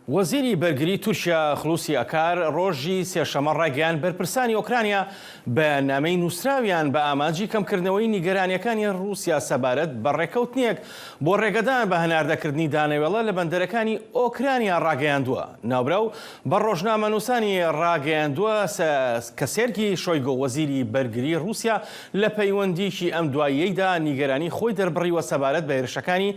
وەزیری بەرگری تورکیا خلوسی ئەکار ڕۆژی سێشەمە ڕێگەیان بەرپرسانی ئۆکرانیا بە نامەی نووسراویان بە ئاماجی کەمکردنەوەی نیگەرانیەکانی رووسیا سەبارەت بە ڕێکەوتنیەک بۆ ڕێگەدان بە هەناردەکردنی دانەوێڵە لە بەندەرەکانی ئۆکرانیا ڕاگەیاندووە. ناوبرەو بە ڕۆژنامەنووسانی ڕاگەیاندووە کە سێرگی شۆیگۆ وەزیری بەرگری رووسیا لە پەیوەندیشی ئەم دواییەیدا نیگەرانی خۆی دەربڕیوە سەبارەت بە هێرشەکانی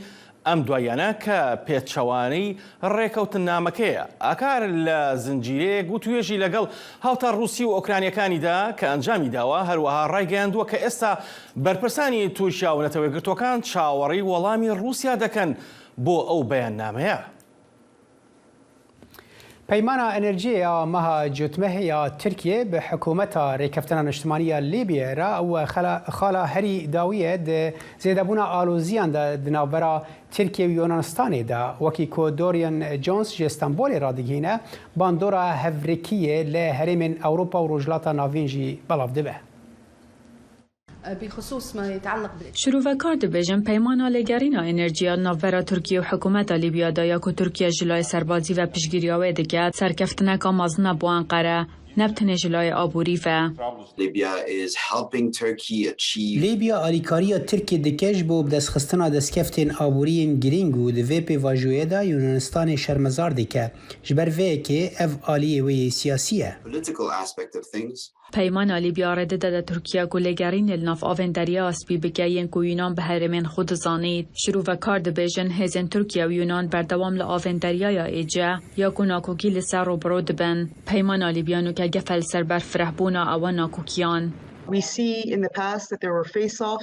ئەم دوایانە کە پێچەوانەی ڕێکەوتن نامەکەیە. ئاکار لە زنجیرەیەک گوتوێژی لەگەڵ هاوتا رووسی و ئۆکرانیەکانیدا کە ئەنجامی داوە هەروەها ڕایگەیاندووە کە ئێستا بەرپرسانی تورکیا و نەتەوەیەکگرتوەکان چاوەڕی وەڵامی رووسیا دەکەن بۆ ئەو بەیاننامەیە. پیمانا انرژی مها جوتمه یا ترکیه به حکومت ریکفتن اجتماعی لیبیه را و خالا هری داویه ده زیدبونا آلوزیان ده دنابرا ترکیه و یونانستانی ده وکی که دوریان جونز جه استانبول را دگینه باندورا هفریکیه لهرم اوروپا و رجلاتا ناوینجی بلاف دبه. بخصوص ما يتعلق شروفكار دبيجن بيمانا لگرينا انرجيا نافرا تركيا وحكومتا ليبيا دايا كو تركيا جلوي سربازي و پشگیریاوه دکت سرکفتنکا مازنا بو انقره نبتنه جلوی آبوری و لیبیا آلیکاریا ترکیه دکش بو بدستخستنا دستکفتین آبورین گرینگو دوی پی واجویه دا یونانستان شرمزار دکه جبر وی که اف آلیه وی سیاسیه. پیمان لیبیا رده داده ترکیه گلگرین الناف آوندریا اسبی بگیین که یونان به هرمین خود زانید. شروع و کار دبیجن هزین ترکیه و یونان بردوام لآوندریا یا ایجا یا کناکوکی لسر رو برود بن. پیمان لیبیانو که گفل سر برفره بونا اوان ناکوکیان.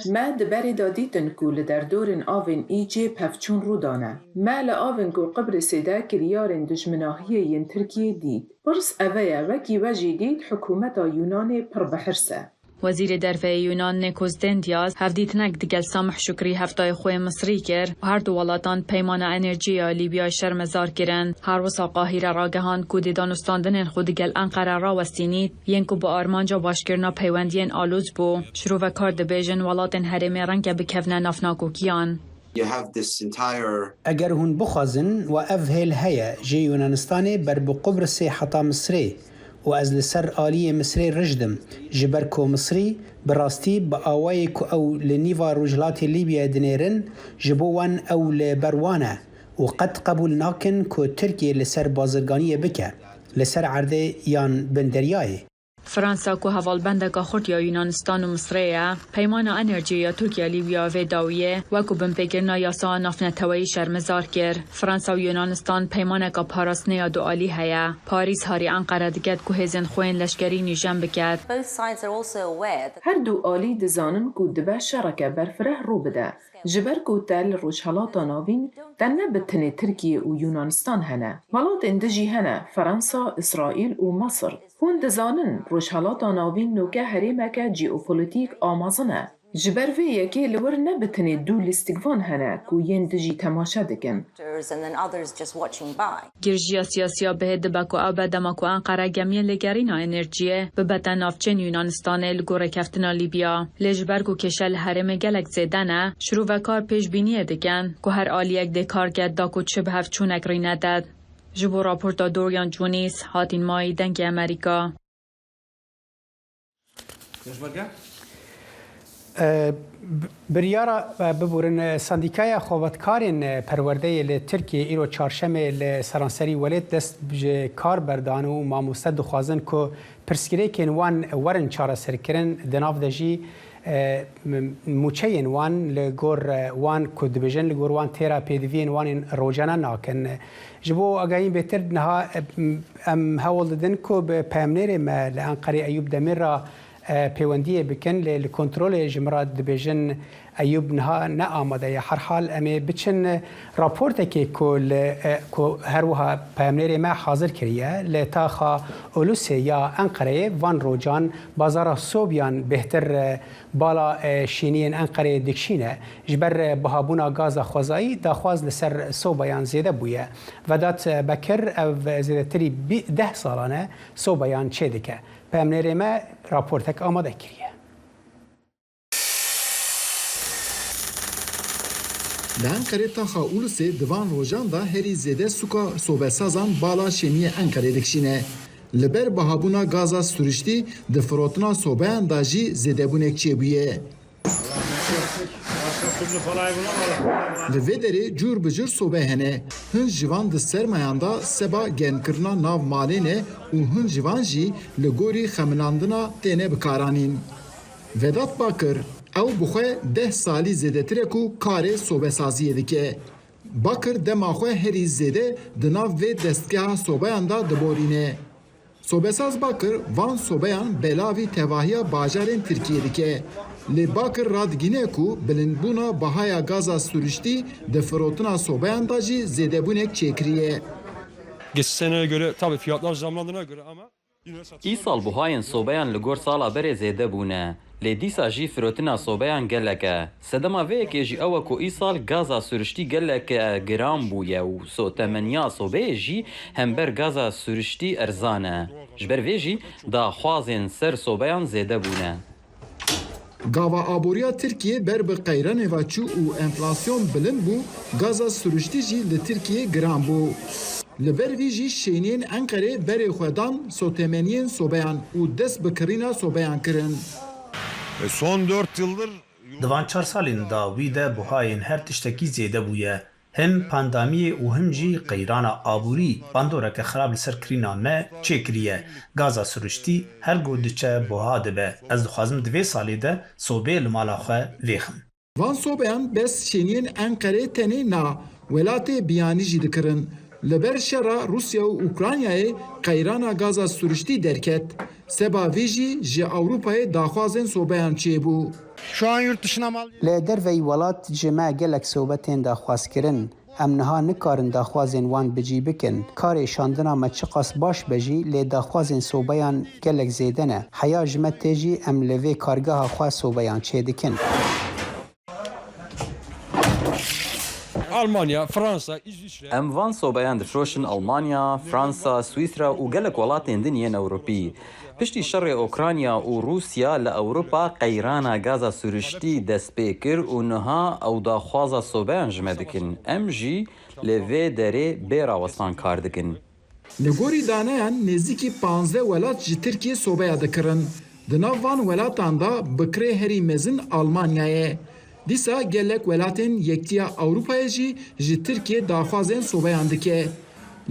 ما دبری دادیتن کو لدر دورن آوین ایجی پفچون رو دانه. ما لآوین کو قبرس دا کریارن دجمناهیه ین ترکیه دید. برس اویا وکی وجی دید حکومت یونان پر بحرسه. وزیر دەرفەی یونان نیکۆس دندیاز هەفدیتنەک دگەل سامح شکری هەفتای خۆی مصری کرد و هەردوو وڵاتان پەیمانە ئەنێرجیە لیبیای شەرمەزار کرن. هەروەسا قاهیرە ڕاگەهاند کو دانوستاندنên خو دگەل ئەنقەرە ڕاوەستینیت یەن ku bi armanca başkirina peywendiyên alûz bû. Şîrovekar dibêjin welatên herêmê renge bikevne navnakokiyan. اگر هون بخوازن و اف هیل هیا جی یونانستانی بر بو قبرسی حتا مصری و از لسر آلی مصری رجدم جبر کو مصری براستی با آوای کو او لنیوا رجلات لیبیا دنیرن جبوان او لبروانه و قد قبول ناکن کو ترکیه لسر بازرگانی بکه لسر عرضه یان بندریای. فرانسا کو هەواڵبەندێکا خورتیا یونانستان و مصرەیە پەیمانە ئەنێرجیە تورکیا لیبیا vê dawiyê wekû binpêkirina yasa nafneteweyî şermezar kir. Fransa û Yunanistan peymaneka parastneya dualî heye. Parîs harî Enqere diket ku hêzên xwe yên leşkerî nîşan biket. Her du alî dizanin ku dibe şereke berfireh rû bide. Ji ber ku te li rojhelata navîn te ne bi tinê Tirkiye û Yunanistan hene. Welatên di jî hene Fransa, İsraîl û Mesir. Hûn dizanin rojhelata navîn noke herêmeke jeopolitîk amazin e. Ji ber vê yekê li wir ne bi tinê du lîstikvan hene ku yên di jî temaşe dikin. Girjiya siyasiya bihê dibe ku ew bedema ku Enqere gemiyên lêgerîna enerjiyê bibete navçeyên Yunanistanê li gor rêkeftina Libya. Lê ji ber ku kêşe li herêmê gelek zêde ne, şîrovekar pêşbîniyê dikin ku her aliyek dê karket da ku çi bi hevçûnek rîne ded. Ji bo raporta Dorian Jones hatîn mayî dengê Amerîka. بریارا ببورن سندیکای خوابتکارین پروردهی ل ترکیه ایرو چهارشنبه ل سرانسری ولید دست به کار بردان و ماموسته دخوازن که پرسکری کن وان ورن چاره سرکرن دناف دجی موچین وان لگور وان کدبجن لگور وان تیرا پیدوین وان روجانا ناکن جبو اگاین بهتر نها ام هول ددن که به پیامنیر ما لانقره ایوب دمیر را پیوندی بکن لکنترل جمرات دبیجن ایوب نه آماده یا هر حال امی بچن راپورت که کو هر وها پیامنیر ما حاضر کریه لتاخا اولوسی یا انقره وان روجان بازار صوبیان بهتر بالا شینین انقره دکشینه جبر بهابونا گاز خوازایی داخواز لسر صوبیان زیده بویه و دات بکر او زیده تری 10 سالانه صوبیان چه دکه پیامنیر ما راپورتک آماده کریه. لانقره تاخا اولوسی دوان روجان دا هری زیده سوکا صوبسازان بالا شنی انقره دکشینه. لبر بهابونا گازا سورشتی د فروتنا صوبیان دا جی زیده بونک چه بویه. لوی دری جور بجور صوبه هنه هن جوان د سرمایان دا سبا گنکرنا ناو مالینه و هن جوان جی لگوری خملاندنا تینه بکارانین. وداد باکر او بخواه 10 سالی زیده تره کو کار صوبه سازیه دکه. باکر دماخواه هری زیده دناو و دستگاه صوبهان دا دبورینه. صوبه ساز باکر وان صوبهان بلاوی تواهی باجارین ترکیه دکه. لی باکر رادگینه کو بلندبونا بهایا گازا سورشتی د فروتنا صوبهان da jî zêdebûnek çêkiriye. Geçen seneye göre tabii fiyatlar zamlandığına göre ama îsal buhayên sobeyan li gor sala berê zêde bûne. Lê dîsa jî firotina sobeyan gelek e. Sedema vê yekê jî ew e ku îsal gaza süriştî gelek giran bûye û sotemeniya sobeyê jî hember gaza süriştî erzan e. Ji ber vê jî daxwazên ser sobeyan zêde bûne. Gava aboriya Tirkiye ber bi qeyranê veçû û enflasyon bilind bû, gaza sürüştî jî li Tirkiye giran bû. Li ber vî jî şêniyên Enqerê berê xwe dan sotemeniyên sobeyan û dest bi kirîna sobeyan kirin. Son 4 yıldır Divan 4 salên da wî de buhayên her tiştekî zêde bûye. Him pandemiyê û him jî qeyrana aborî bandoreke xirab li ser kirîna me çêkiriye. Gaza sürüştî her got diçe buha dibe. Ez dixwazim di vê salê de sobê li mala xwe vêxim. Van sobeyan bes şêniyên Enqerê tenê na, welatê biyanî jî dikirin. Li ber şera Rusya û Ukraynayê qeyrana gaza sürüştî derket. Seba vê jî ji Ewropayê daxwazên sobeyan çêbû. Şu an yurt dışına mal. Le dervey welat ji me gelek sohbetên daxwaz kirin. ام نها نکارن داخوازن وان بجی بکن کار شاندنا ما چقاس باش بجی لی داخوازن صوبیان گلک زیدنه حیا جمت تیجی ام لوی کارگاه خواه صوبیان چه دکن Almanya, Fransa, İsviçre. Em van sobeyan difroşin Almanya, Fransa, Switzera û gelek welatên diniyên Ewropî. Piştî şerê Ukrayna û Rusya li Ewropa qeyrana gaza sürüştî dest pê kir û niha ew daxwaza sobeyan ji me dikin. Em jî li vê derê bê rawestan kar dikin. Li gorî daneyan nêzîkî 15 welat ji Tirkiye sobeya dikirin. Di nav van welatan da bikirê herî mezin Almanyayê. Dîsa gelek welatên Yektiya Ewropayê jî ji Tirkiye daxwazên sobeyan dike.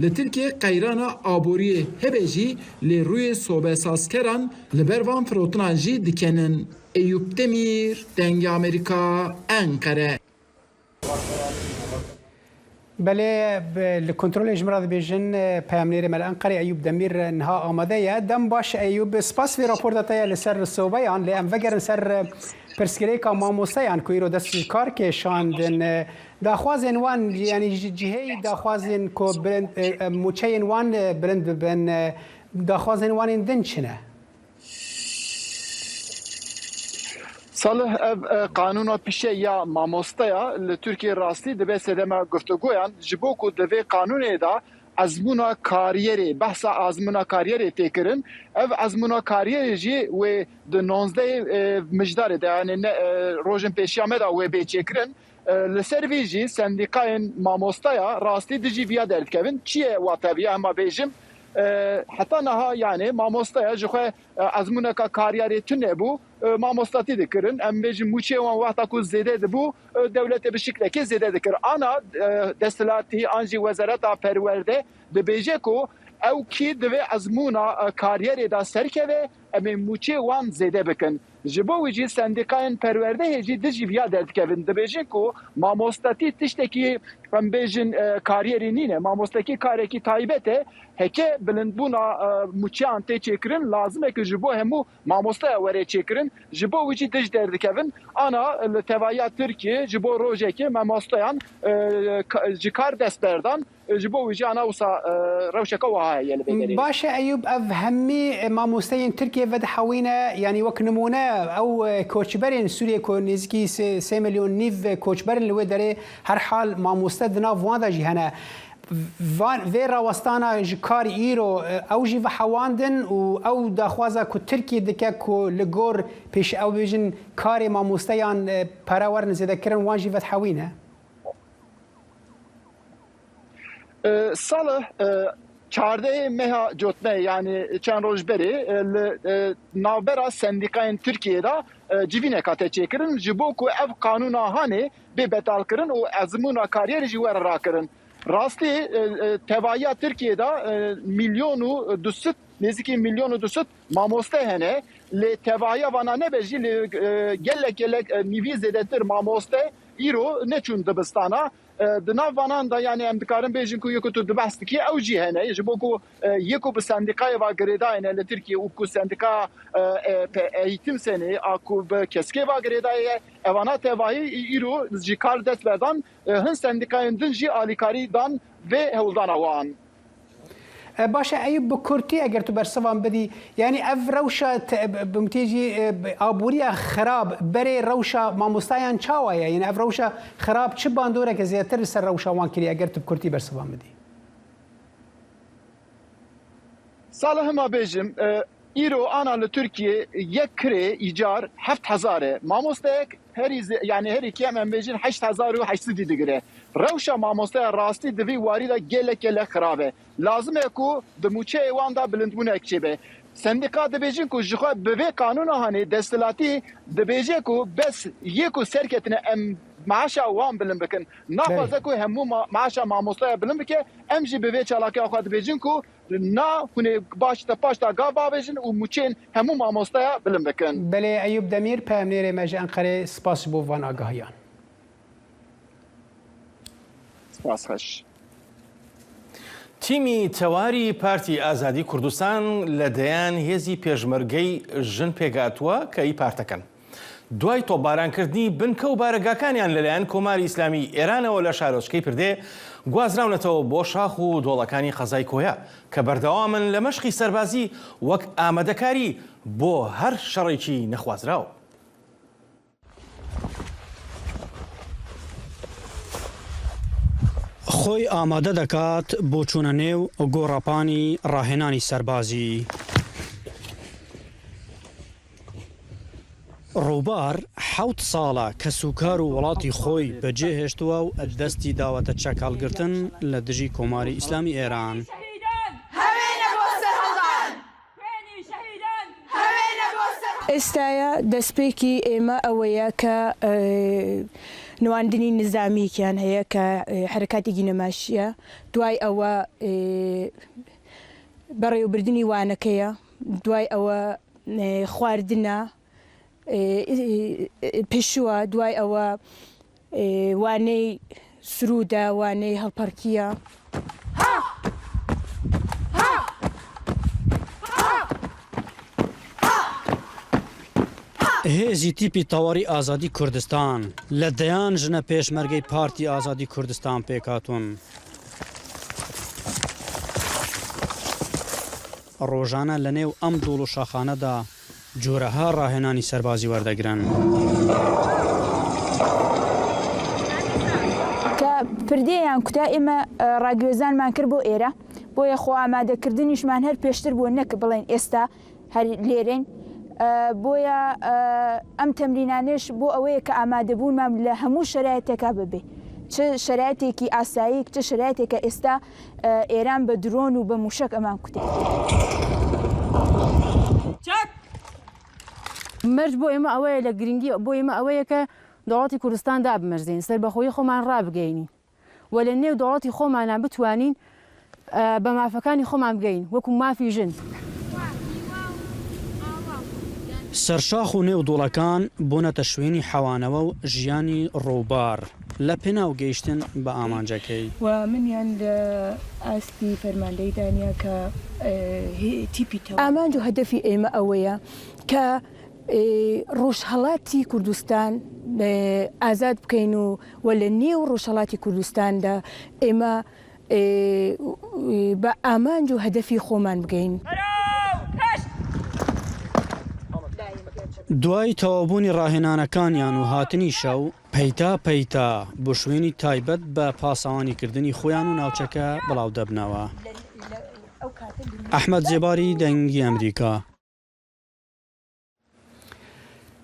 Li Tirkiye qeyrana aboriyê hebe jî lê rûyê sobesazkeran li ber van firotinan jî dikenin. Eyüp Demir, Dengê Amerîka, Enkere. بله الكنترول اجمرا بيجن بيامنير مال انقري ايوب دمير نها اماديه دم باش ايوب سباس في رابور داتا لسر الصوبيان لام فجر سر برسكريكا ماموسيان كويرو دس كار كشاندن داخوازن وان يعني جهي داخوازن كو برند موچين وان برند بن داخوازن وان دنچنه صالح قانونا پیشه یا ماموستایا لترکیه راستی دبی سدما گفتگویان جبوکو دبی قانونه دا ازمونا کاریری بحث ازمونا کاریری تکرن اف ازمونا کاریری جی و د 19 مجدار ده یعنی روزن پیشیامه دا و به چکرن لسرویجی سندیکاین ماموستایا راستی دجی بیا درد کevin چیه واتوی اما بیجم حتی نها یعنی ماموستایا جخه ازمونا کاریری تونه بو مامۆستاتی دکردن ئەم بێژم موچێوان واتە کو زێدە دەبوو دەولەتە بشکلێکی زێدە دەکرد ئانا دەسەلاتی ئانجی وەزارەتا پەروەردە دەبێژە کو ئەو کی دەوێ ئەزمونا کاریەرێدا سەرکەوێ ئەمێ موچێ وان زێدە بکەن ji bo wî jî sendîkayên perwerdeyê jî di jî viya derdikevin dibêjin ku mamostati tiştekî em bêjin kariyerî nîne mamostekî karekî taybet e heke bilindbûna mûçeyan tê çêkirin lazim e ku ji bo hemû mamostaya were çêkirin ji bo wî jî dij derdikevin ana li tevaya Tirkiye ji bo rojekê mamostayan ji kar dest berdan ji bo wî jî ana wisa rewşeka wiha heye li bêderê باشه ايوب اف همي ماموستين تركيا ود حوينا يعني وك نمونه او كوتشبرين سوريا كو نزكي 3 مليون نيف كوتشبرين لو دري هر حال ماموستد ناف واندا جي هنا فان فيرا وستانا جكار ايرو او جي وحواندن او داخوازا كو تركيا دكا كو لغور بيش او بيجن كاري ماموستيان باراور نزيدكرن وان جي ود حوينا صالح çardê meha cotme yani çend roj berê navbera sendîkayên Tirkiyeyê civîne kate çêkirin ji bo ku ev qanûna hanê bê betalkirin û ezmûna kariyerê jî were rakirin. Rastî tevaya Tirkiyeyê milyon û dusut nêzîkî milyon û dusut mamoste hene lê tevaya vana nebe jî lê gelek nîvî zêdetir mamoste îro neçûn dibistana di nav vanan da yani em dikarin bêjin ku yekû tu dibehs dikî ew jî hene ji bo ku yekû bi sendîkayê va girêdayê li Tirkiye û ku sendîka eğitim senê a ku bi keskê va girêdayê evana tevahî îro ji kar dest berdan hin sendîkayên din jî alîkarî dan vê hewldana wan باشا ايوب بكورتي اگر تو برسوان بدي يعني اف روشا بمتيجي ابوريا خراب بري روشا ماموستايان چاوايا يعني اف روشا خراب چه باندوره که زیاتر سر روشا وان کلی اگر تو بكورتي برسوان بدي صالح ما بيجم ايرو انا لتركيا يكري ايجار 7000 ماموستاك هري يعني هري كام ام بيجن 8800 دغري روشا ماموستا راستي دوی واريدا گله خرابه لازم اكو دموچه واندا بلندونه اكچبه سندیکا دبیجن کو جخوا به قانون هاني دستلاتی دبیجه کو بس یکو سرکتنه ام معاشا وان بلن بکن نافذه کو همو معاشا ماموستا بلن بکه ام جی به چالاکه اخو دبیجن کو نا هونه باشتا پاشتا گابا بجن و موچین همو ماموستا بلن بکن بله ایوب دمیر پامنیر مج انقره سپاس بو وان آگاهیان تیمی تەواری پارتی ئازادی کوردستان لەدەیان هێزی پێشمەرگەی ژن پێگاتووە کە ئی پارتەکەن. دوای تۆپبارانکردنی بنکە و بارەگاکانیان لەلایەن کۆماری ئیسلامی ئێرانەوە لە شارۆچکەی پردێ گوازراونەتەوە بۆ شاخ و دۆڵەکانی قەزای کۆیا کە بەردەوامن لە مەشقی سەربازی وەک ئامادەکاری بۆ هەر شەڕێکی نەخوازراوە. خۆی ئامادە دەکات بۆ چوونە نێو گۆڕەپانی ڕاهێنانی سەربازی. ڕووبار 7 ساڵە کە سوکار و وڵاتی خۆی بەجێهێشتووە و دەستی داوەتە چەکاڵگرتن لە دژی کۆماری ئیسلامی ئێران. ئێستاە دەستپێکی ئێمە ئەوەیە کە نواندنی نظامیکیان هەیە کە حرکاتێکی نەماشیە، دوای ئەوە بەڕێوەبردننی وانەکەیە، دوای ئەوە خواردنە پێشووە، دوای ئەوە وانەی سرودە، وانەی هەڵپەرکیە. هێزی تیپی تەواوی ئازادی کوردستان لە دەیان ژنە پێشمەرگەی پارتی ئازادی کوردستان پێکاتون. ڕۆژانە لە نێو ئەم دۆڵ و شاخانەدا جۆرەها ڕاهێنانی سەربازی وەردەگرن. کە پردەیان کوتا ئێمە ڕاگوێزانمان کرد بۆ ئێرە، بۆیە خۆ ئامادەکردنیشمان هەر پێشتر بۆ نەکە بڵێن ئێستا هەر لێرەین. بۆیە ئەم تەمرینانش بۆ ئەوەیە کە ئامادەبوونمان لە هەموو شەرایەتێکا ببێ، چ شەرایەتێکی ئاسایی، چ شەرایەتێکە ئێستا ئێران بە درۆن و بە موشک ئەمان کوتێ. مەرج بۆ ئێمە ئەوەیە لە گرنگی بۆ ئێمە ئەوەیە کە دەوڵەتی کوردستان دابمەرزین، سەربەخۆیی خۆمان ڕابگەینین و لە نێو دەوڵەتی خۆمانان بتوانین بە مافەکانی خۆمان بگەین وەکو مافی ژن. سەرشاخ و نێو دۆڵەکان بوونەتە شوێنی حەوانەوە و ژیانی ڕووبار لە پێناو گەیشتن بە ئامانجەکەی. و منیان لە ئاستی فەرماندەی دانیا کە تیپیتەوە ئامانج و هەدەفی ئێمە ئەوەیە کە ڕۆژهەڵاتی کوردستان ئازاد بکەین و لە نێو ڕۆژهەڵاتی کوردستاندا ئێمە بە ئامانج و هەدەفی خۆمان بگەین. دوای تەوابوونی ڕاهێنانەکانیان و هاتنی شەو پەیتا بۆ شوێنی تایبەت بە پاسەوانیکردنی خۆیان و ناوچەکە بڵاو دەبنەوە. ئەحمەد جێباری دەنگی ئەمریکا.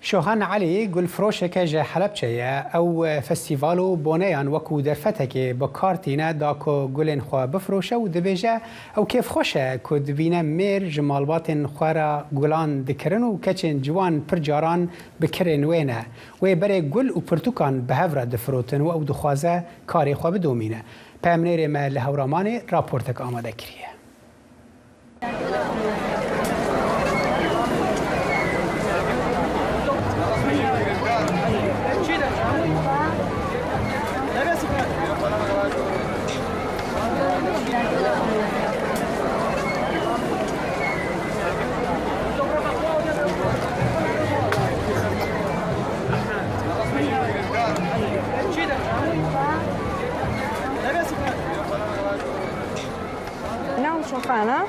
شۆهان عەلی گولفرۆشێکە ژە حەلەبچەیە ئەو فەستیڤال و بۆنەیان وەکو دەرفەتێکێ بە کارتینە داکۆ گولێن خوا بفرۆشە و دەبێژە ئەو کێف خۆشە کە دبینە مێر ژ ماڵباتên خوارە گولان دکردن و کەچێن جوان پرجاران بکرێن وێنە وێ بەرێ گول و پرتوکان بە هەڤرە دفرۆتن و ئەو دخوازە کارێ خوا بدۆمینە. پامنێرێ مە لە هەورامانێ راپۆرتێک ئامادە کریە. شۆخانە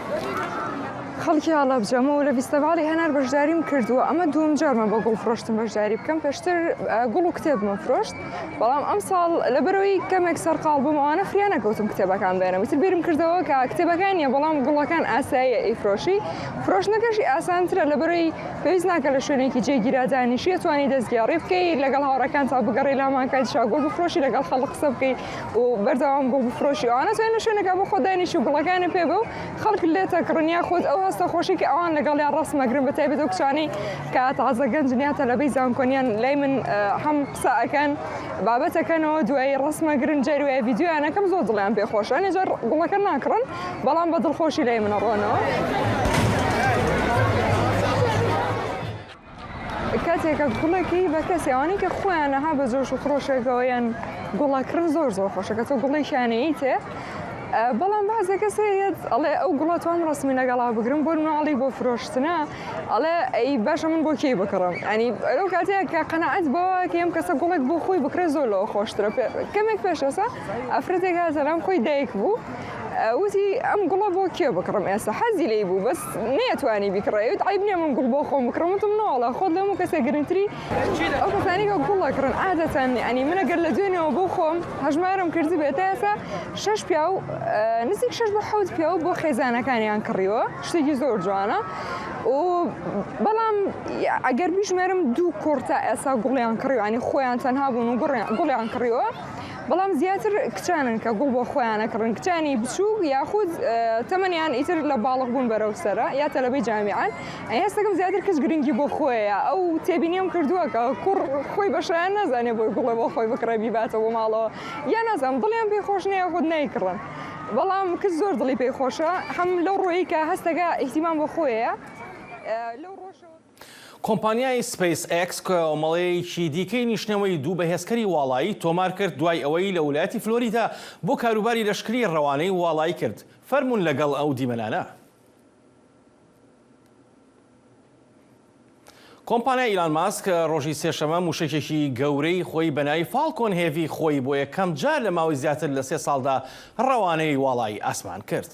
خەڵکی هەڵەبجەمە و لە فیستیڤاڵی هەنار بەشداریم کردووە. ئەمە دووەم جارمە بە گوڵ فرۆشتن بەشداری بکەم، پێشتر گوڵ و کتێبمە فرۆشت، بەڵام ئەم ساڵ لەبەرەوەی کەمێک سەرقاڵ بوومەوانە فریان نەکەوتم کتێبەکان بێنم. ئیتر بیرم کردەوە کە کتێبەکان نیە بەڵام گوڵەکان ئاساییە ئەیفرۆشی. فرۆشتنەکەشی ئاسانترە لەبەرەوەی پێویست ناکە لە شوێنێکی جێگیرادانیشی توانی دەستگیاری بکەی لەگەڵ هاوڕەکان تا بگەڕی لامان کاتیشا گوڵ بفرۆشی لەگەڵ خەڵک قسە بکەی و بەردەوام گوڵ بفرۆشی. ئەوانە توانین لە شوێنێکە بۆ خۆت دانیشی و گوڵەکانی پێ بە و خەڵک لێتە کڕنیا خۆت ئەو هەستە خۆشی کە ئەوان لەگەڵیان ڕەسمەگرن بە تایبەت ئەو کچانەی کە تازە گەنجنیا تەلەبەی زانکۆنیان لای من هەم قسە ئەکەن بابەتەکەنەوە دوای ڕەسمەگرن جەروایە ڤیدیۆیانەکەم زۆر دڵیان پێخۆشە، جار گوڵەکە ناکڕن بەڵام بە دڵخۆشی لای منە ڕۆنەوە. کاتێکە گوڵێکی بە کەسێوانی کە خۆیانە ها بە جۆش و خڕۆشێکەوەیان گوڵەکردن زۆر زۆر خۆشە کە تۆ گوڵی شانەیی تێ، ئەوە زۆر زۆر خۆشە. کاتێکە گوڵێکی بە کەسێوانی کە خۆیانە ها بە جۆش و خڕۆشێکەوەیان گوڵەکردن زۆر زۆر خۆشە. بەڵام بازە کەسێت ئەڵێ ئەو گوڵاتوان ڕستمی لەگەڵا بگرم بۆ مناڵی بۆ فرۆشتنە ئەڵێ ئەی باشە من بۆ کێ بکڕم ئەنی ئەو کاتەیە کە قەنەعەت بەوە کە ئەم کەسە گوڵێک بۆ خۆی بکرێت زۆر لەوە خۆشترە کەمێک پێشەسە ئەفرەتێک هاتەلام خۆی دایک بوو وتی ئەم گوڵە بۆ کێ بکڕم ئێستا حەزی لێی بوو بەس نەیەتوانی بیکڕێت عیب نییە من گوڵ بۆ خۆم بکڕم وتم ناڵە خۆت لەمو کەسێک گرنگتری ئەو کەسانی کە گوڵەکڕن عادەتەن ئەنی من ئەگەر لە دوێنێەوە بۆ خۆم هەژمارم کردی بێتە ئێستا 6 پیا و نزیک 6 بە 7 پیا و بۆ خێزانەکانیان کڕیوە شتێکی زۆر جوانە و بەڵام ئەگەر بیژمێرم 2 کورتە ئێستا گوڵیان کڕیوە ینی خۆیان تەنها بوون و گوڵیان کڕیوە بەڵام زیاتر کچانن کە گوڵ بۆ خۆیانەکڕن کچانی بچوو یاخود تەمەنیان ئیتر لە باڵغ بوون بەرەو سەرە یا تەلەبەی جامیعان هێستەکەم زیاتر کەس گرنگی بۆ خۆیە ئەو تێبینیم کردووە کە کوڕ خۆی بەشیان نازانێ بۆی گوڵە بۆ خۆی بکڕە بیباتەوە ماڵەوە یا نازانم دڵیان پێی خۆش نیە خود نەیکڕن بەڵام کەس زۆر دڵی پێی خۆشە هەم لەو ڕۆیی کە هەستەکە ئیحتیمام بۆ خۆیە لەو ڕۆژەوە کۆمپانیای سپیس ئەکس کۆمەڵەیەکی دیکەی نیشتنەوەی دوو بەهێزکەری واڵایی تۆمار کرد دوای ئەوەی لە ویلایەتی فلۆریدا بۆ کاروباری لەشکری ڕەوانەی واڵایی کرد فەرمون لەگەڵ ئەو دیمەنانە. کۆمپانیای ئیلان ماسک ڕۆژی سێشەمە موشکێکی گەورەی خۆی بەناوی فالکۆن هێڤی خۆی بۆ یەکەم جار لە ماوەی زیاتر لە 3 ساڵدا ڕەوانەی واڵایی ئاسمان کرد.